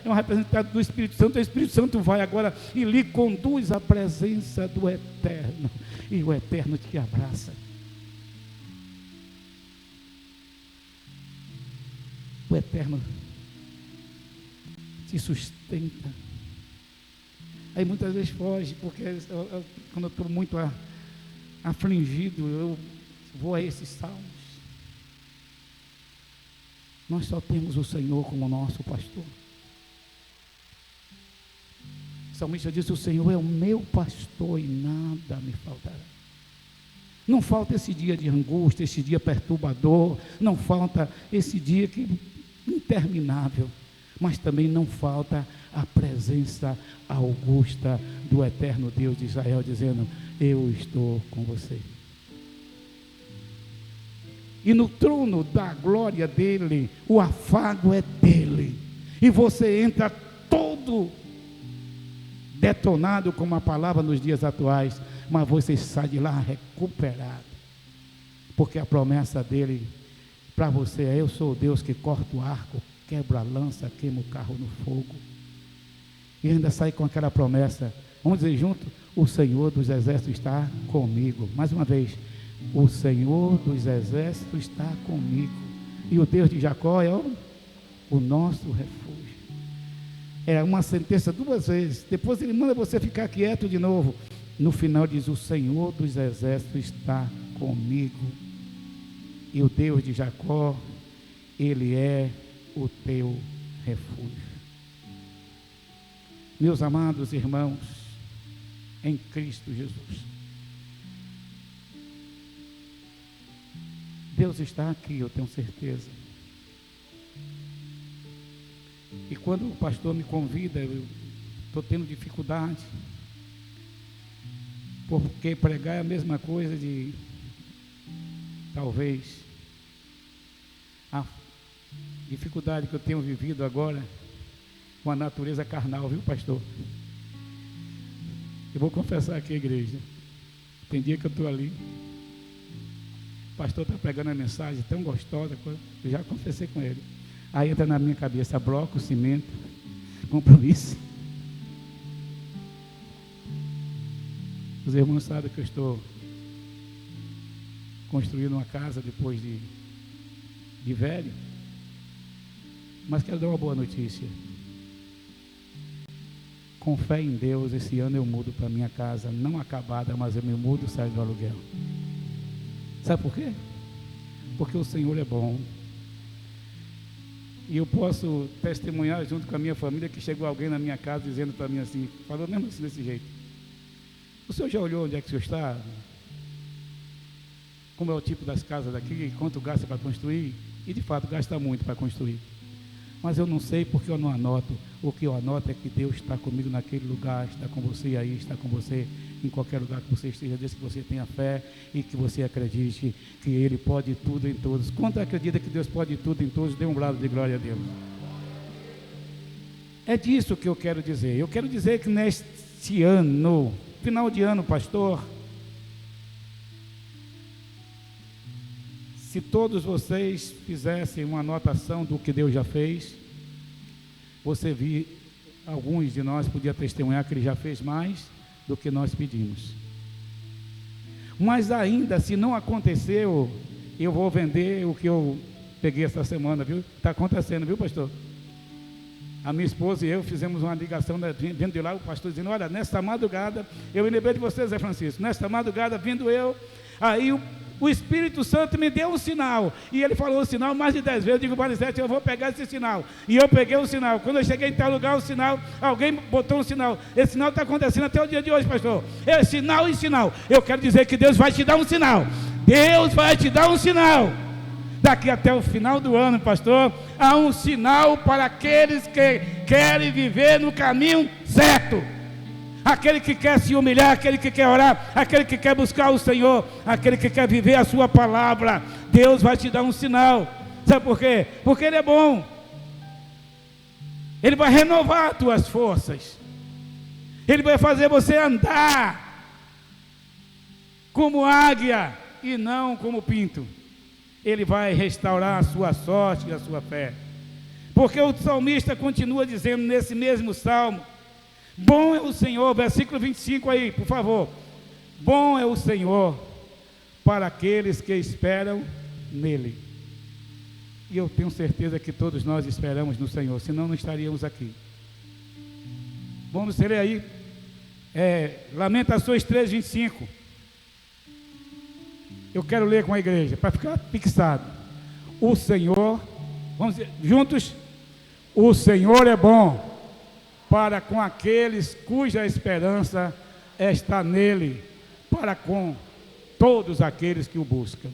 um representante do Espírito Santo. O Espírito Santo vai agora e lhe conduz à presença do Eterno, e o Eterno te abraça. O Eterno te sustenta. Aí muitas vezes foge, porque quando eu estou muito afligido, eu vou a esses salmos. Nós só temos o Senhor como nosso pastor. O salmista diz: o Senhor é o meu pastor e nada me faltará. Não falta esse dia de angústia, esse dia perturbador, não falta esse dia interminável, mas também não falta a presença augusta do eterno Deus de Israel, dizendo: eu estou com você. E no trono da glória dele, o afago é dele. E você entra todo detonado com uma palavra nos dias atuais, mas você sai de lá recuperado. Porque a promessa dele para você é: eu sou o Deus que corta o arco, quebra a lança, queima o carro no fogo. E ainda sai com aquela promessa, vamos dizer junto: o Senhor dos exércitos está comigo. Mais uma vez, o Senhor dos exércitos está comigo. E o Deus de Jacó é o nosso refúgio. É uma sentença duas vezes. Depois ele manda você ficar quieto de novo. No final diz: o Senhor dos exércitos está comigo. E o Deus de Jacó, ele é o teu refúgio. Meus amados irmãos, em Cristo Jesus, Deus está aqui, eu tenho certeza. E quando o pastor me convida, eu estou tendo dificuldade, porque pregar é a mesma coisa de, talvez, a dificuldade que eu tenho vivido agora com a natureza carnal, viu, pastor? Eu vou confessar aqui, igreja, tem dia que eu estou ali, o pastor está pregando a mensagem tão gostosa, eu já confessei com ele. Aí entra na minha cabeça bloco, cimento, compromisso. Os irmãos sabem que eu estou construindo uma casa depois de velho. Mas quero dar uma boa notícia. Com fé em Deus, esse ano eu mudo para minha casa, não acabada, mas eu me mudo e saio do aluguel. Sabe por quê? Porque o Senhor é bom. E eu posso testemunhar junto com a minha família que chegou alguém na minha casa dizendo para mim assim, falou mesmo assim desse jeito: o senhor já olhou onde é que o senhor está? Como é o tipo das casas daqui? Quanto gasta para construir? E de fato gasta muito para construir. Mas eu não sei porque eu não anoto. O que eu anoto é que Deus está comigo naquele lugar, está com você aí, está com você em qualquer lugar que você esteja, desde que você tenha fé e que você acredite que Ele pode tudo em todos. Quanto acredita que Deus pode tudo em todos, dê um brado de glória a Deus. É disso que eu quero dizer. Eu quero dizer que neste ano, final de ano, pastor, se todos vocês fizessem uma anotação do que Deus já fez, você viu, alguns de nós podiam testemunhar que Ele já fez mais do que nós pedimos. Mas ainda, se não aconteceu, eu vou vender o que eu peguei essa semana, viu? Está acontecendo, viu, pastor? A minha esposa e eu fizemos uma ligação, vindo de lá, o pastor dizendo: olha, nesta madrugada, eu me lembrei de você, Zé Francisco, nesta madrugada, vindo eu, aí o Espírito Santo me deu um sinal, e ele falou o sinal mais de 10 vezes, eu digo: Marisete, eu vou pegar esse sinal, e eu peguei o sinal. Quando eu cheguei em tal lugar, o sinal, alguém botou um sinal, esse sinal está acontecendo até o dia de hoje, pastor, é sinal e sinal. Eu quero dizer que Deus vai te dar um sinal, Deus vai te dar um sinal, daqui até o final do ano, pastor, há um sinal para aqueles que querem viver no caminho certo, aquele que quer se humilhar, aquele que quer orar, aquele que quer buscar o Senhor, aquele que quer viver a sua palavra. Deus vai te dar um sinal. Sabe por quê? Porque Ele é bom. Ele vai renovar as tuas forças, Ele vai fazer você andar como águia e não como pinto. Ele vai restaurar a sua sorte e a sua fé, porque o salmista continua dizendo nesse mesmo salmo: bom é o Senhor, versículo 25 aí, por favor. Bom é o Senhor para aqueles que esperam nele. E eu tenho certeza que todos nós esperamos no Senhor, senão não estaríamos aqui. Vamos ler aí, Lamentações 3:25. Eu quero ler com a igreja, para ficar fixado. O Senhor, vamos dizer juntos: o Senhor é bom para com aqueles cuja esperança está nele, para com todos aqueles que o buscam.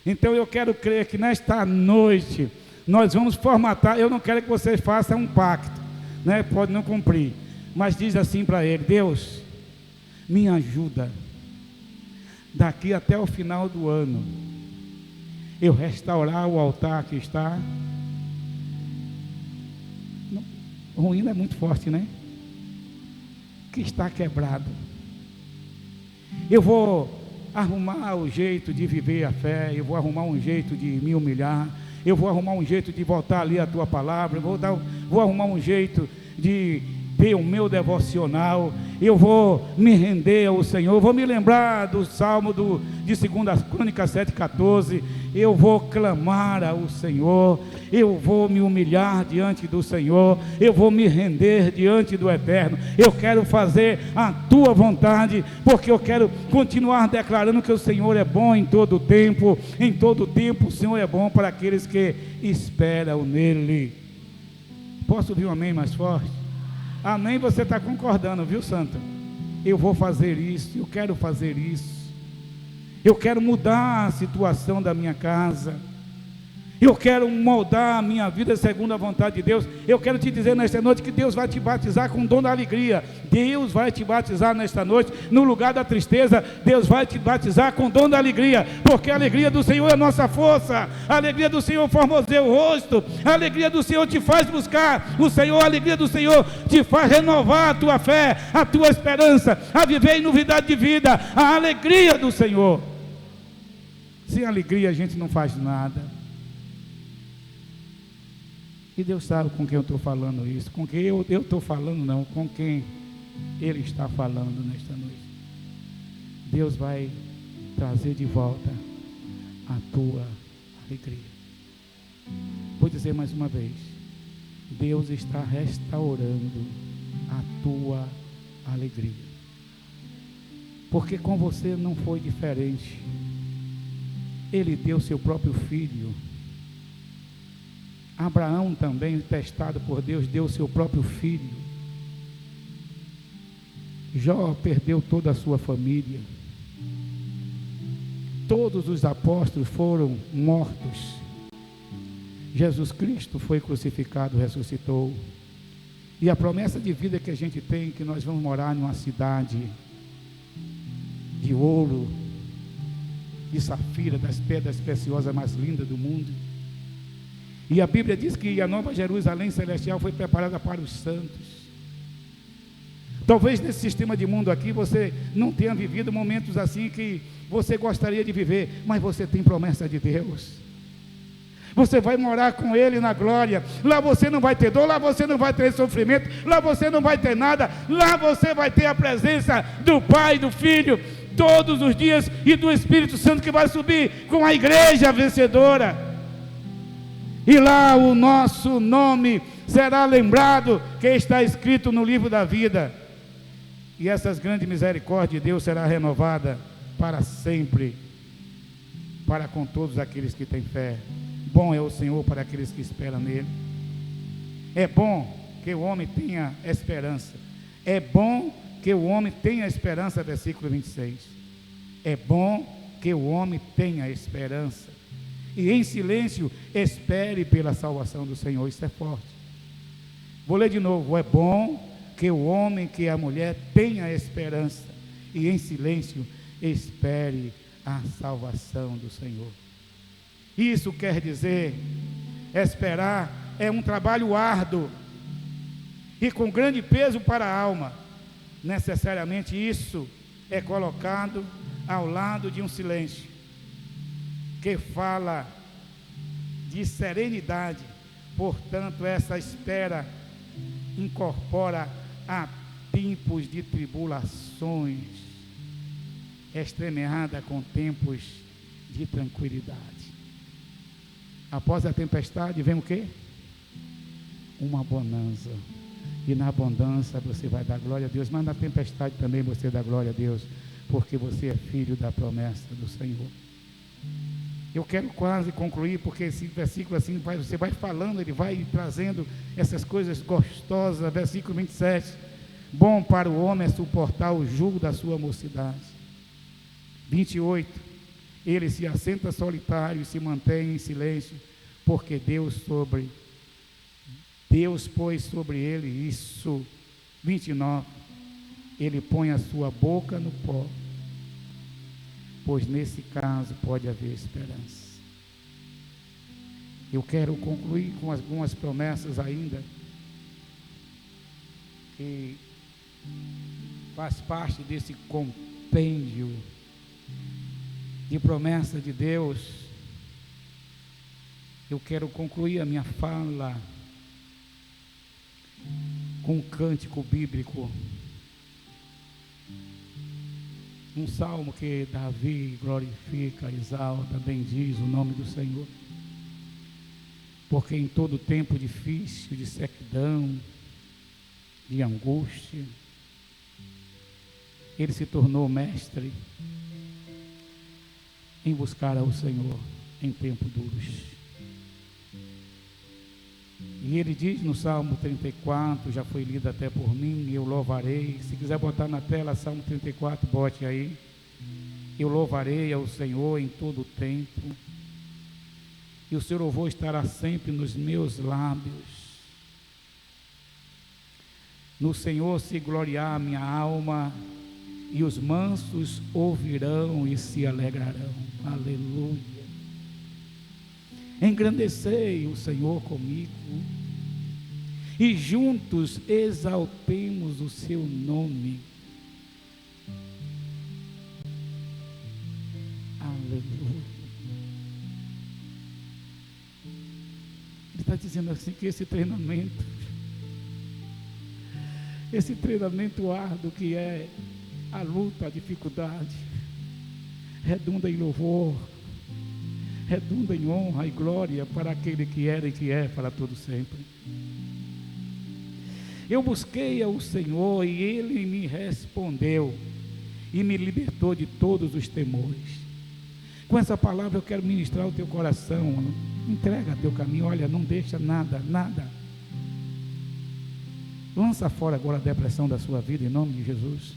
Então eu quero crer que nesta noite nós vamos formatar. Eu não quero que vocês façam um pacto, né? Pode não cumprir, mas diz assim para ele: Deus, me ajuda daqui até o final do ano, eu restaurar o altar que está ruína é muito forte, né? Que está quebrado. Eu vou arrumar o jeito de viver a fé, eu vou arrumar um jeito de me humilhar, eu vou arrumar um jeito de voltar ali a tua palavra, vou arrumar um jeito de ter o meu devocional, eu vou me render ao Senhor, vou me lembrar do Salmo de 2 Crônicas 7,14, eu vou clamar ao Senhor, eu vou me humilhar diante do Senhor, eu vou me render diante do Eterno, eu quero fazer a tua vontade, porque eu quero continuar declarando que o Senhor é bom em todo tempo o Senhor é bom para aqueles que esperam nele. Posso ouvir um amém mais forte? Amém, você está concordando, viu, Santa? Eu vou fazer isso, eu quero fazer isso, eu quero mudar a situação da minha casa, eu quero moldar a minha vida segundo a vontade de Deus. Eu quero te dizer nesta noite que Deus vai te batizar com o dom da alegria. Deus vai te batizar nesta noite, no lugar da tristeza, Deus vai te batizar com o dom da alegria, porque a alegria do Senhor é a nossa força, a alegria do Senhor formoseia o rosto, a alegria do Senhor te faz buscar o Senhor, a alegria do Senhor te faz renovar a tua fé, a tua esperança, a viver em novidade de vida, a alegria do Senhor. Sem alegria a gente não faz nada. E Deus sabe com quem eu estou falando isso, com quem eu estou falando não, com quem Ele está falando nesta noite. Deus vai trazer de volta a tua alegria. Vou dizer mais uma vez, Deus está restaurando a tua alegria, porque com você não foi diferente. Ele deu seu próprio filho. Abraão também, testado por Deus, deu seu próprio filho. Jó perdeu toda a sua família. Todos os apóstolos foram mortos. Jesus Cristo foi crucificado, ressuscitou. E a promessa de vida que a gente tem, que nós vamos morar numa cidade de ouro, de safira, das pedras preciosas mais lindas do mundo. E a Bíblia diz que a nova Jerusalém celestial foi preparada para os santos. Talvez nesse sistema de mundo aqui você não tenha vivido momentos assim que você gostaria de viver, mas você tem promessa de Deus. Você vai morar com Ele na glória. Lá você não vai ter dor, lá você não vai ter sofrimento, lá você não vai ter nada, lá você vai ter a presença do Pai, do Filho, todos os dias, e do Espírito Santo que vai subir com a igreja vencedora. E lá o nosso nome será lembrado, que está escrito no livro da vida. E essas grandes misericórdias de Deus será renovada para sempre, para com todos aqueles que têm fé. Bom é o Senhor para aqueles que esperam nele. É bom que o homem tenha esperança. É bom que o homem tenha esperança, versículo 26. É bom que o homem tenha esperança. E em silêncio espere pela salvação do Senhor. Isso é forte. Vou ler de novo. É bom que o homem, que a mulher tenha esperança, e em silêncio espere a salvação do Senhor. Isso quer dizer, esperar é um trabalho árduo e com grande peso para a alma. Necessariamente isso é colocado ao lado de um silêncio que fala de serenidade. Portanto, essa espera incorpora a tempos de tribulações, estremeada com tempos de tranquilidade. Após a tempestade vem o quê? Uma bonança. E na abundância você vai dar glória a Deus, mas na tempestade também você dá glória a Deus, porque você é filho da promessa do Senhor. Eu quero quase concluir, porque esse versículo assim, você vai falando, ele vai trazendo essas coisas gostosas. Versículo 27, bom para o homem é suportar o jugo da sua mocidade. 28, ele se assenta solitário e se mantém em silêncio, porque Deus pôs sobre ele isso. 29, ele põe a sua boca no pó, pois nesse caso pode haver esperança. Eu quero concluir com algumas promessas ainda, que faz parte desse compêndio de promessa de Deus. Eu quero concluir a minha fala com um cântico bíblico, um salmo que Davi glorifica, exalta, bendiz o nome do Senhor, porque em todo tempo difícil, de sequidão, de angústia, ele se tornou mestre em buscar ao Senhor em tempos duros. E ele diz no Salmo 34, já foi lido até por mim: eu louvarei. Se quiser botar na tela Salmo 34, bote aí. Eu louvarei ao Senhor em todo o tempo, e o seu louvor estará sempre nos meus lábios. No Senhor se gloriar a minha alma, e os mansos ouvirão e se alegrarão. Aleluia. Engrandecei o Senhor comigo, e juntos exaltemos o seu nome. Aleluia. Ele está dizendo assim que esse treinamento árduo que é a luta, a dificuldade, redunda em louvor, redunda em honra e glória para aquele que era e que é para todo sempre. Eu busquei ao Senhor e Ele me respondeu e me libertou de todos os temores. Com essa palavra eu quero ministrar o teu coração. Entrega teu caminho, olha, não deixa nada. Lança fora agora a depressão da sua vida em nome de Jesus.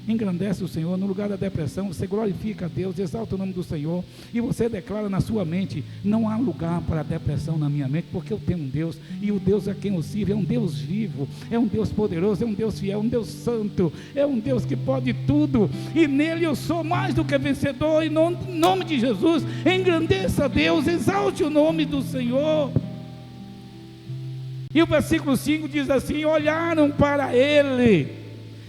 Engrandece o Senhor no lugar da depressão. Você glorifica a Deus, exalta o nome do Senhor, e você declara na sua mente: não há lugar para a depressão na minha mente, porque eu tenho um Deus, e o Deus a quem eu sirvo é um Deus vivo, é um Deus poderoso, é um Deus fiel, é um Deus santo, é um Deus que pode tudo, e nele eu sou mais do que vencedor. Em nome de Jesus, engrandeça a Deus, exalte o nome do Senhor. E o versículo 5 diz assim: olharam para ele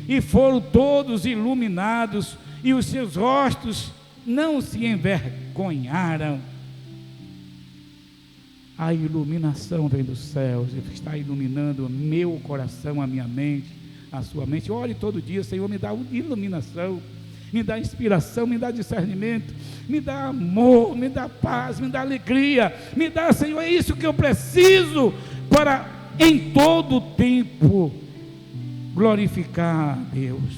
e foram todos iluminados, e os seus rostos não se envergonharam. A iluminação vem dos céus, está iluminando o meu coração, a minha mente, a sua mente. Ore todo dia: Senhor, me dá iluminação, me dá inspiração, me dá discernimento, me dá amor, me dá paz, me dá alegria, me dá, Senhor, é isso que eu preciso para em todo o tempo glorificar a Deus.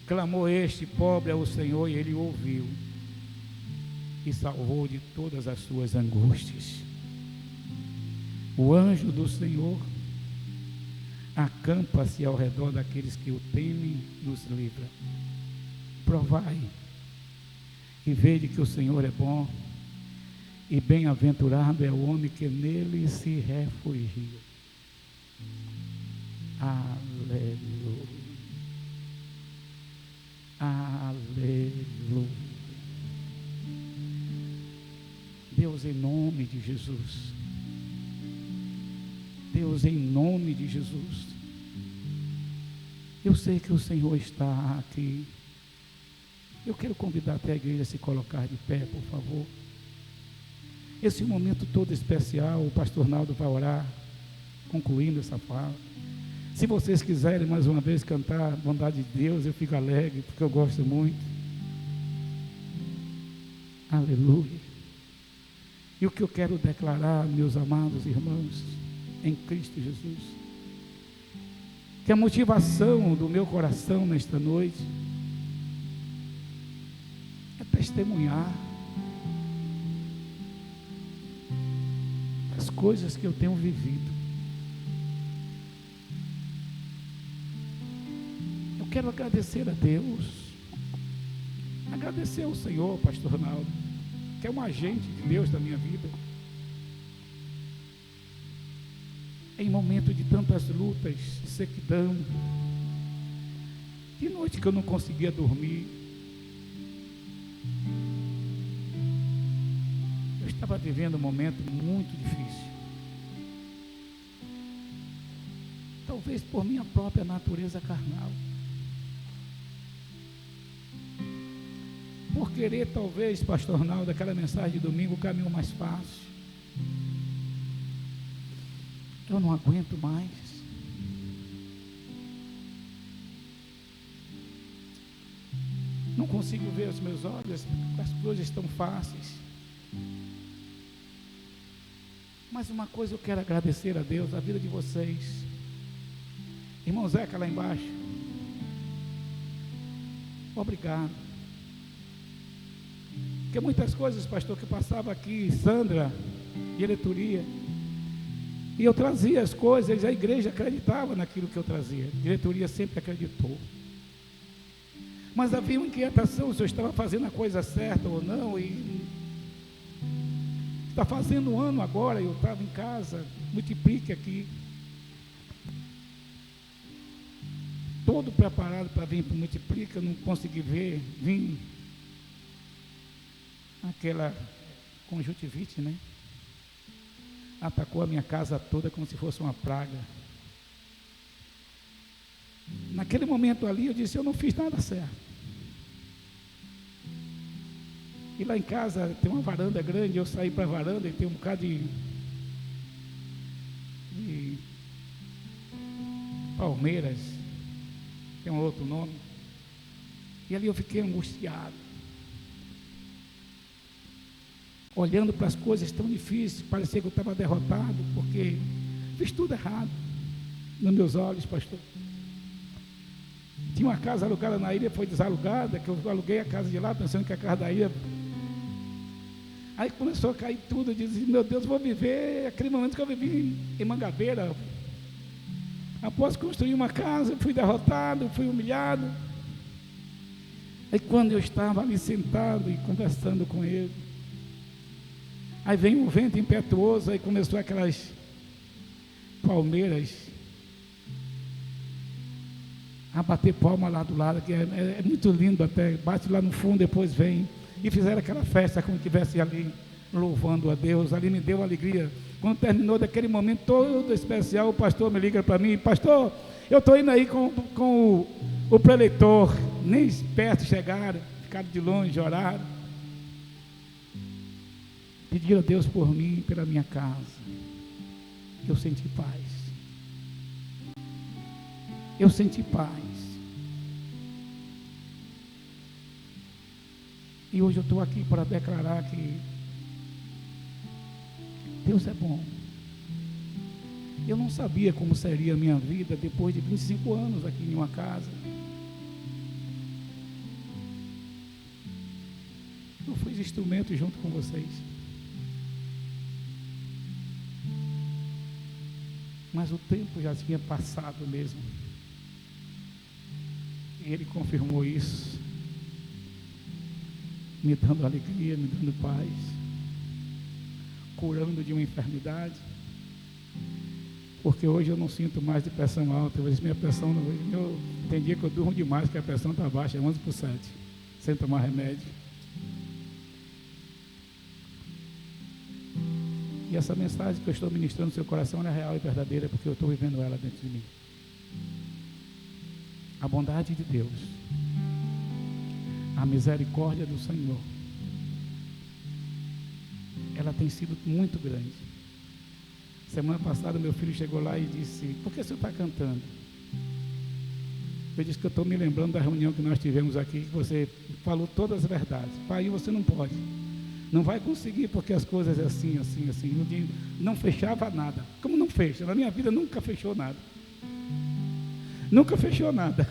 Clamou este pobre ao Senhor, e Ele ouviu e salvou de todas as suas angústias. O anjo do Senhor acampa-se ao redor daqueles que o temem e os livra. Provai e vede que o Senhor é bom, e bem-aventurado é o homem que nele se refugia. Aleluia. Aleluia. Deus, em nome de Jesus. Deus, em nome de Jesus. Eu sei que o Senhor está aqui. Eu quero convidar até a igreja a se colocar de pé, por favor. Esse momento todo especial, o pastor Naldo vai orar, concluindo essa fala. Se vocês quiserem mais uma vez cantar Bondade de Deus, eu fico alegre, porque eu gosto muito. Aleluia. E o que eu quero declarar, meus amados irmãos, em Cristo Jesus, que a motivação do meu coração nesta noite é testemunhar as coisas que eu tenho vivido. Eu quero agradecer a Deus, agradecer ao Senhor, pastor Ronaldo, que é um agente de Deus da minha vida. Em momento de tantas lutas, de sequidão, de noite que eu não conseguia dormir, estava vivendo um momento muito difícil. Talvez por minha própria natureza carnal. Por querer, talvez, pastor Arnaldo, daquela mensagem de domingo, o caminho mais fácil. Eu não aguento mais. Não consigo ver os meus olhos, as coisas estão fáceis. Mas uma coisa eu quero agradecer a Deus, a vida de vocês. Irmão Zeca lá embaixo. Obrigado. Porque muitas coisas, pastor, que passava aqui, Sandra, diretoria, e eu trazia as coisas, a igreja acreditava naquilo que eu trazia, a diretoria sempre acreditou. Mas havia uma inquietação se eu estava fazendo a coisa certa ou não, e está fazendo um ano agora, eu estava em casa, multiplique aqui, todo preparado para vir para o Multiplica, não consegui ver, vim, aquela conjuntivite, né? Atacou a minha casa toda como se fosse uma praga. Naquele momento ali eu disse, eu não fiz nada certo. E lá em casa tem uma varanda grande, eu saí para a varanda e tem um bocado de palmeiras, tem um outro nome. E ali eu fiquei angustiado. Olhando para as coisas tão difíceis, parecia que eu estava derrotado, porque fiz tudo errado, nos meus olhos, pastor. Tinha uma casa alugada na ilha, foi desalugada, que eu aluguei a casa de lá, pensando que a casa da ilha. Aí começou a cair tudo, eu disse, meu Deus, vou viver aquele momento que eu vivi em Mangabeira. Após construir uma casa, fui derrotado, fui humilhado. Aí quando eu estava ali sentado e conversando com ele, aí vem um vento impetuoso, aí começou aquelas palmeiras a bater palma lá do lado, que é muito lindo até, bate lá no fundo, depois vem, e fizeram aquela festa como se estivesse ali louvando a Deus, ali me deu alegria. Quando terminou daquele momento todo especial, o pastor me liga para mim, pastor, eu estou indo aí com o preleitor, nem perto chegaram, ficaram de longe, oraram, pediram a Deus por mim e pela minha casa. Eu senti paz. Eu senti paz. E hoje eu estou aqui para declarar que Deus é bom. Eu não sabia como seria a minha vida depois de 25 anos aqui em uma casa. Eu fui instrumento junto com vocês. Mas o tempo já tinha passado mesmo. E Ele confirmou isso, me dando alegria, me dando paz, curando de uma enfermidade, porque hoje eu não sinto mais de pressão alta. Hoje minha pressão, tem dia que eu durmo demais, que a pressão está baixa, é 11/7, sem tomar remédio. E essa mensagem que eu estou ministrando no seu coração é real e verdadeira, porque eu estou vivendo ela dentro de mim. A bondade de Deus, a misericórdia do Senhor, ela tem sido muito grande. Semana passada meu filho chegou lá e disse, por que você está cantando? Eu disse que eu estou me lembrando da reunião que nós tivemos aqui, que você falou todas as verdades. Pai, você não pode, não vai conseguir, porque as coisas é assim, assim, assim. Não fechava nada. Como não fecha? Na minha vida nunca fechou nada. Nunca fechou nada.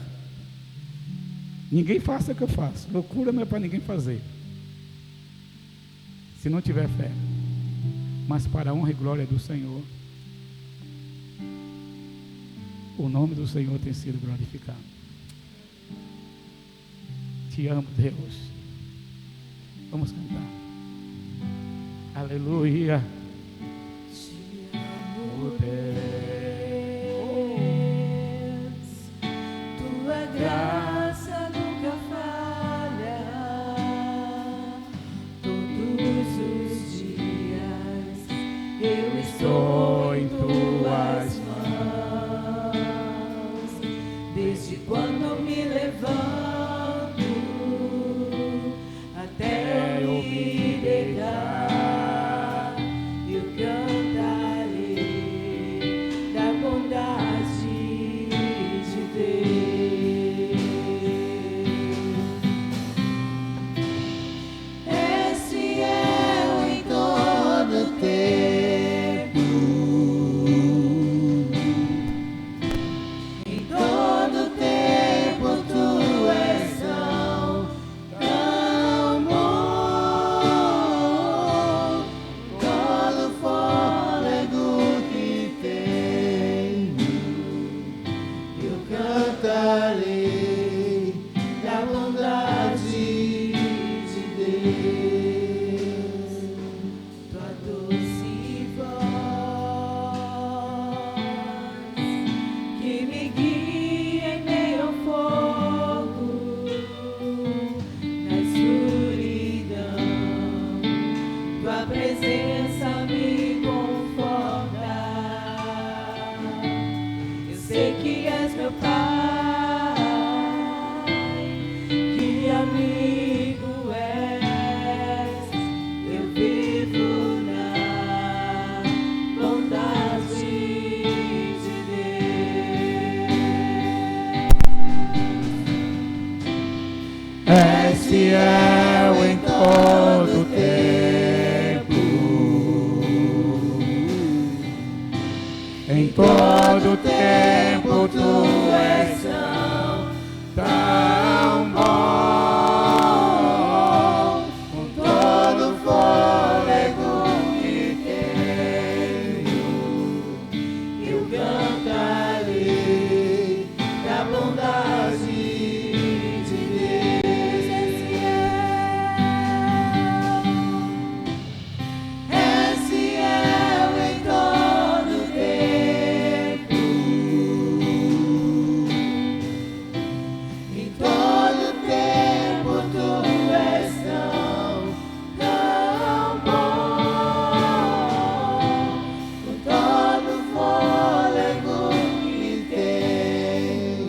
Ninguém faça o que eu faço. Loucura não é para ninguém fazer, se não tiver fé. Mas para a honra e glória do Senhor, o nome do Senhor tem sido glorificado. Te amo, Deus. Vamos cantar. Aleluia. Te amo, Deus. Tua graça nunca falha. Todos os dias eu estou em tuas mãos. Desde quando me levanto até eu me deitar, eu cantarei da bondade de Deus. Esse eu em todo tempo, em todo tempo tu és tão bom. Todo fôlego que tenho, eu cantarei da bondade de Deus. Tua doce voz que me guia em meio ao fogo, na escuridão, tua presença me conforta. Eu sei que és meu Pai, que amigo és. Eu vivo na bondade de Deus. És fiel em todo tempo, em todo tempo tu és tão bom. Com todo fôlego que tenho, eu cantarei da bondade de Deus. És fiel em todo tempo, em todo tempo tu és tão bom. Com todo fôlego que tenho,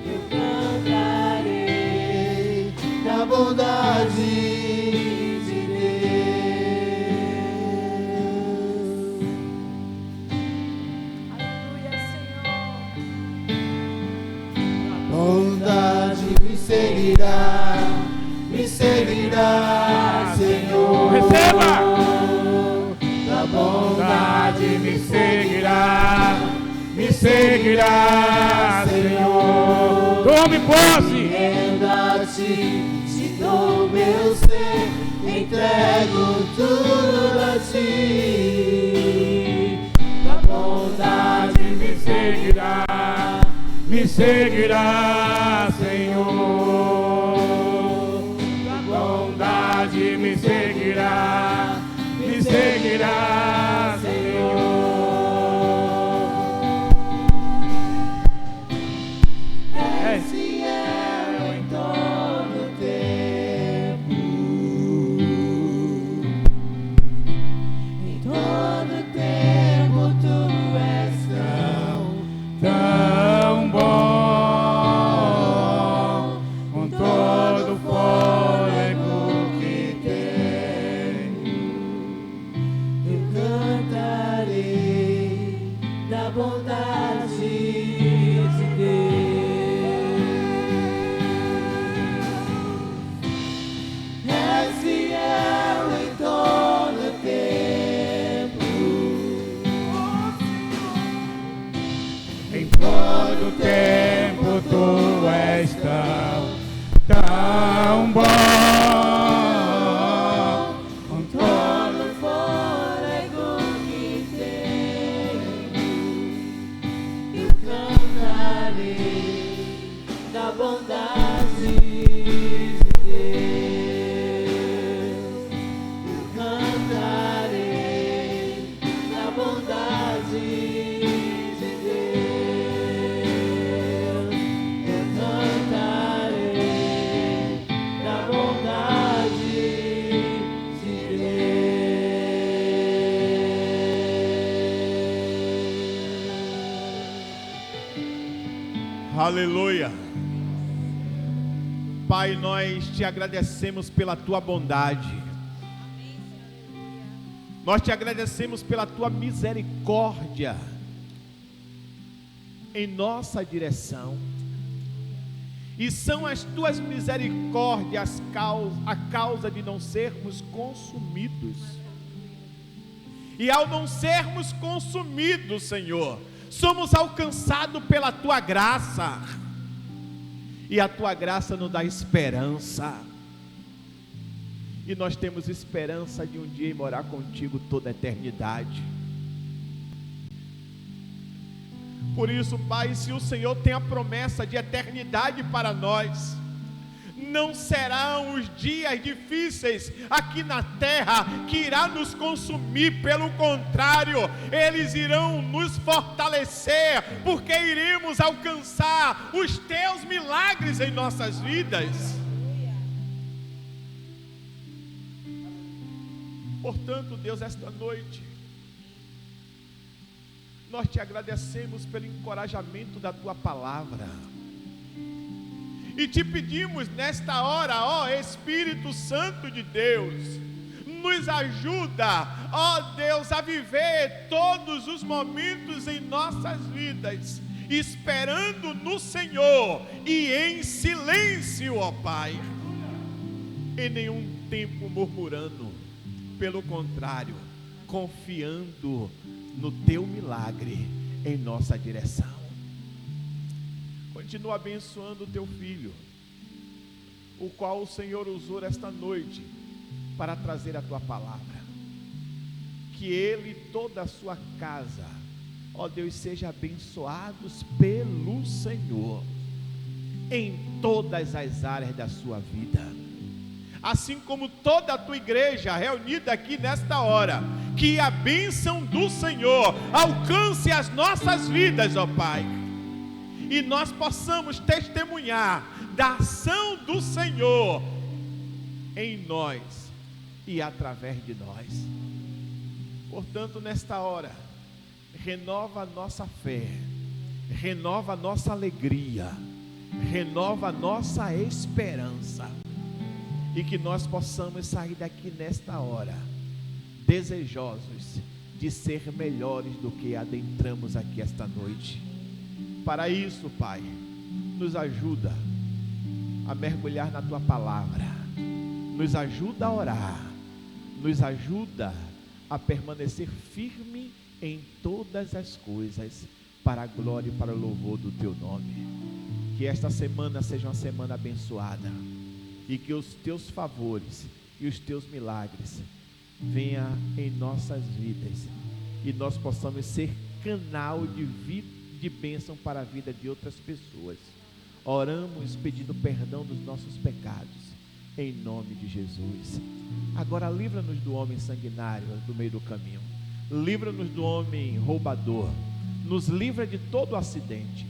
eu cantarei da bondade de Deus. Aleluia, Senhor. Bondade me seguirá, Senhor. Receba! Da Bondade me seguirá, Senhor. Tome posse! Renda-te, te dou meu ser, entrego tudo a ti. Tua bondade Me seguirá, Senhor. Tua bondade me seguirá, Senhor. és fiel em todo tempo, em todo tempo tu és Tão bom, com todo fôlego que tenho, eu cantarei da bondade de Deus. És fiel em todo tempo, em todo tempo tu és tão bom, com todo fôlego que tenho, eu cantarei da bondade de Deus. Eu cantarei da bondade de Deus. Eu Aleluia. Pai, nós te agradecemos pela tua bondade. Nós te agradecemos pela tua misericórdia em nossa direção. E são as tuas misericórdias a causa de não sermos consumidos. E ao não sermos consumidos, Senhor, somos alcançados pela tua graça. E a tua graça nos dá esperança. E nós temos esperança de um dia ir morar contigo toda a eternidade. Por isso, Pai, se o Senhor tem a promessa de eternidade para nós, não serão os dias difíceis aqui na terra que irá nos consumir. Pelo contrário, eles irão nos fortalecer, porque iremos alcançar os teus milagres em nossas vidas. Portanto, Deus, esta noite nós te agradecemos pelo encorajamento da tua palavra. E te pedimos nesta hora, ó Espírito Santo de Deus, nos ajuda, ó Deus, a viver todos os momentos em nossas vidas, esperando no Senhor e em silêncio, ó Pai. Em nenhum tempo murmurando, pelo contrário, confiando no teu milagre em nossa direção. Continua abençoando o teu filho, o qual o Senhor usou esta noite para trazer a tua palavra. Que ele e toda a sua casa, ó Deus, sejam abençoados pelo Senhor em todas as áreas da sua vida. Assim como toda a tua igreja reunida aqui nesta hora, que a bênção do Senhor alcance as nossas vidas, ó Pai, e nós possamos testemunhar da ação do Senhor em nós e através de nós. Portanto, nesta hora, renova a nossa fé, renova a nossa alegria, renova a nossa esperança, e que nós possamos sair daqui nesta hora desejosos de ser melhores do que adentramos aqui esta noite. Para isso, Pai, nos ajuda a mergulhar na tua palavra, nos ajuda a orar, nos ajuda a permanecer firme em todas as coisas, para a glória e para o louvor do teu nome. Que esta semana seja uma semana abençoada, e que os teus favores e os teus milagres venham em nossas vidas, e nós possamos ser canal de bênção para a vida de outras pessoas. Oramos pedindo perdão dos nossos pecados, em nome de Jesus. Agora livra-nos do homem sanguinário do meio do caminho, livra-nos do homem roubador, nos livra de todo acidente,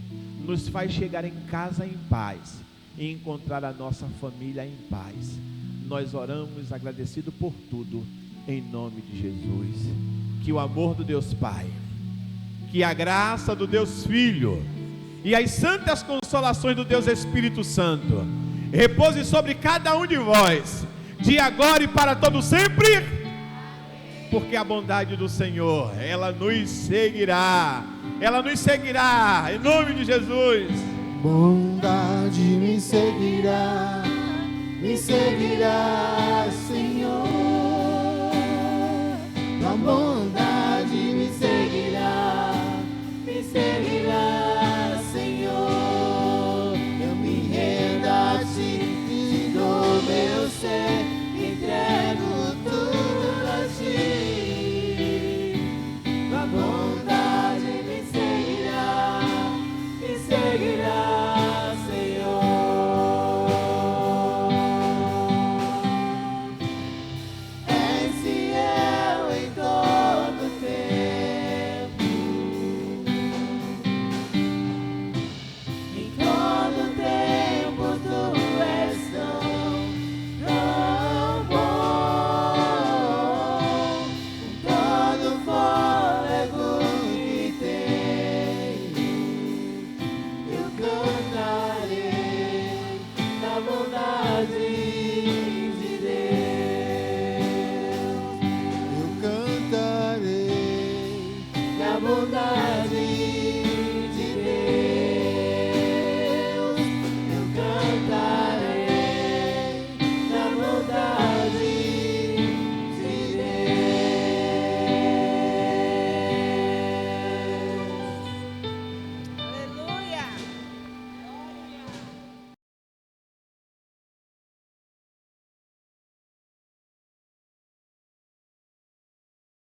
nos faz chegar em casa em paz e encontrar a nossa família em paz. Nós oramos agradecido por tudo, em nome de Jesus. Que o amor do Deus Pai, que a graça do Deus Filho e as santas consolações do Deus Espírito Santo repouse sobre cada um de vós, de agora e para todo sempre, porque a bondade do Senhor, ela nos seguirá, em nome de Jesus. Bondade me seguirá, Senhor.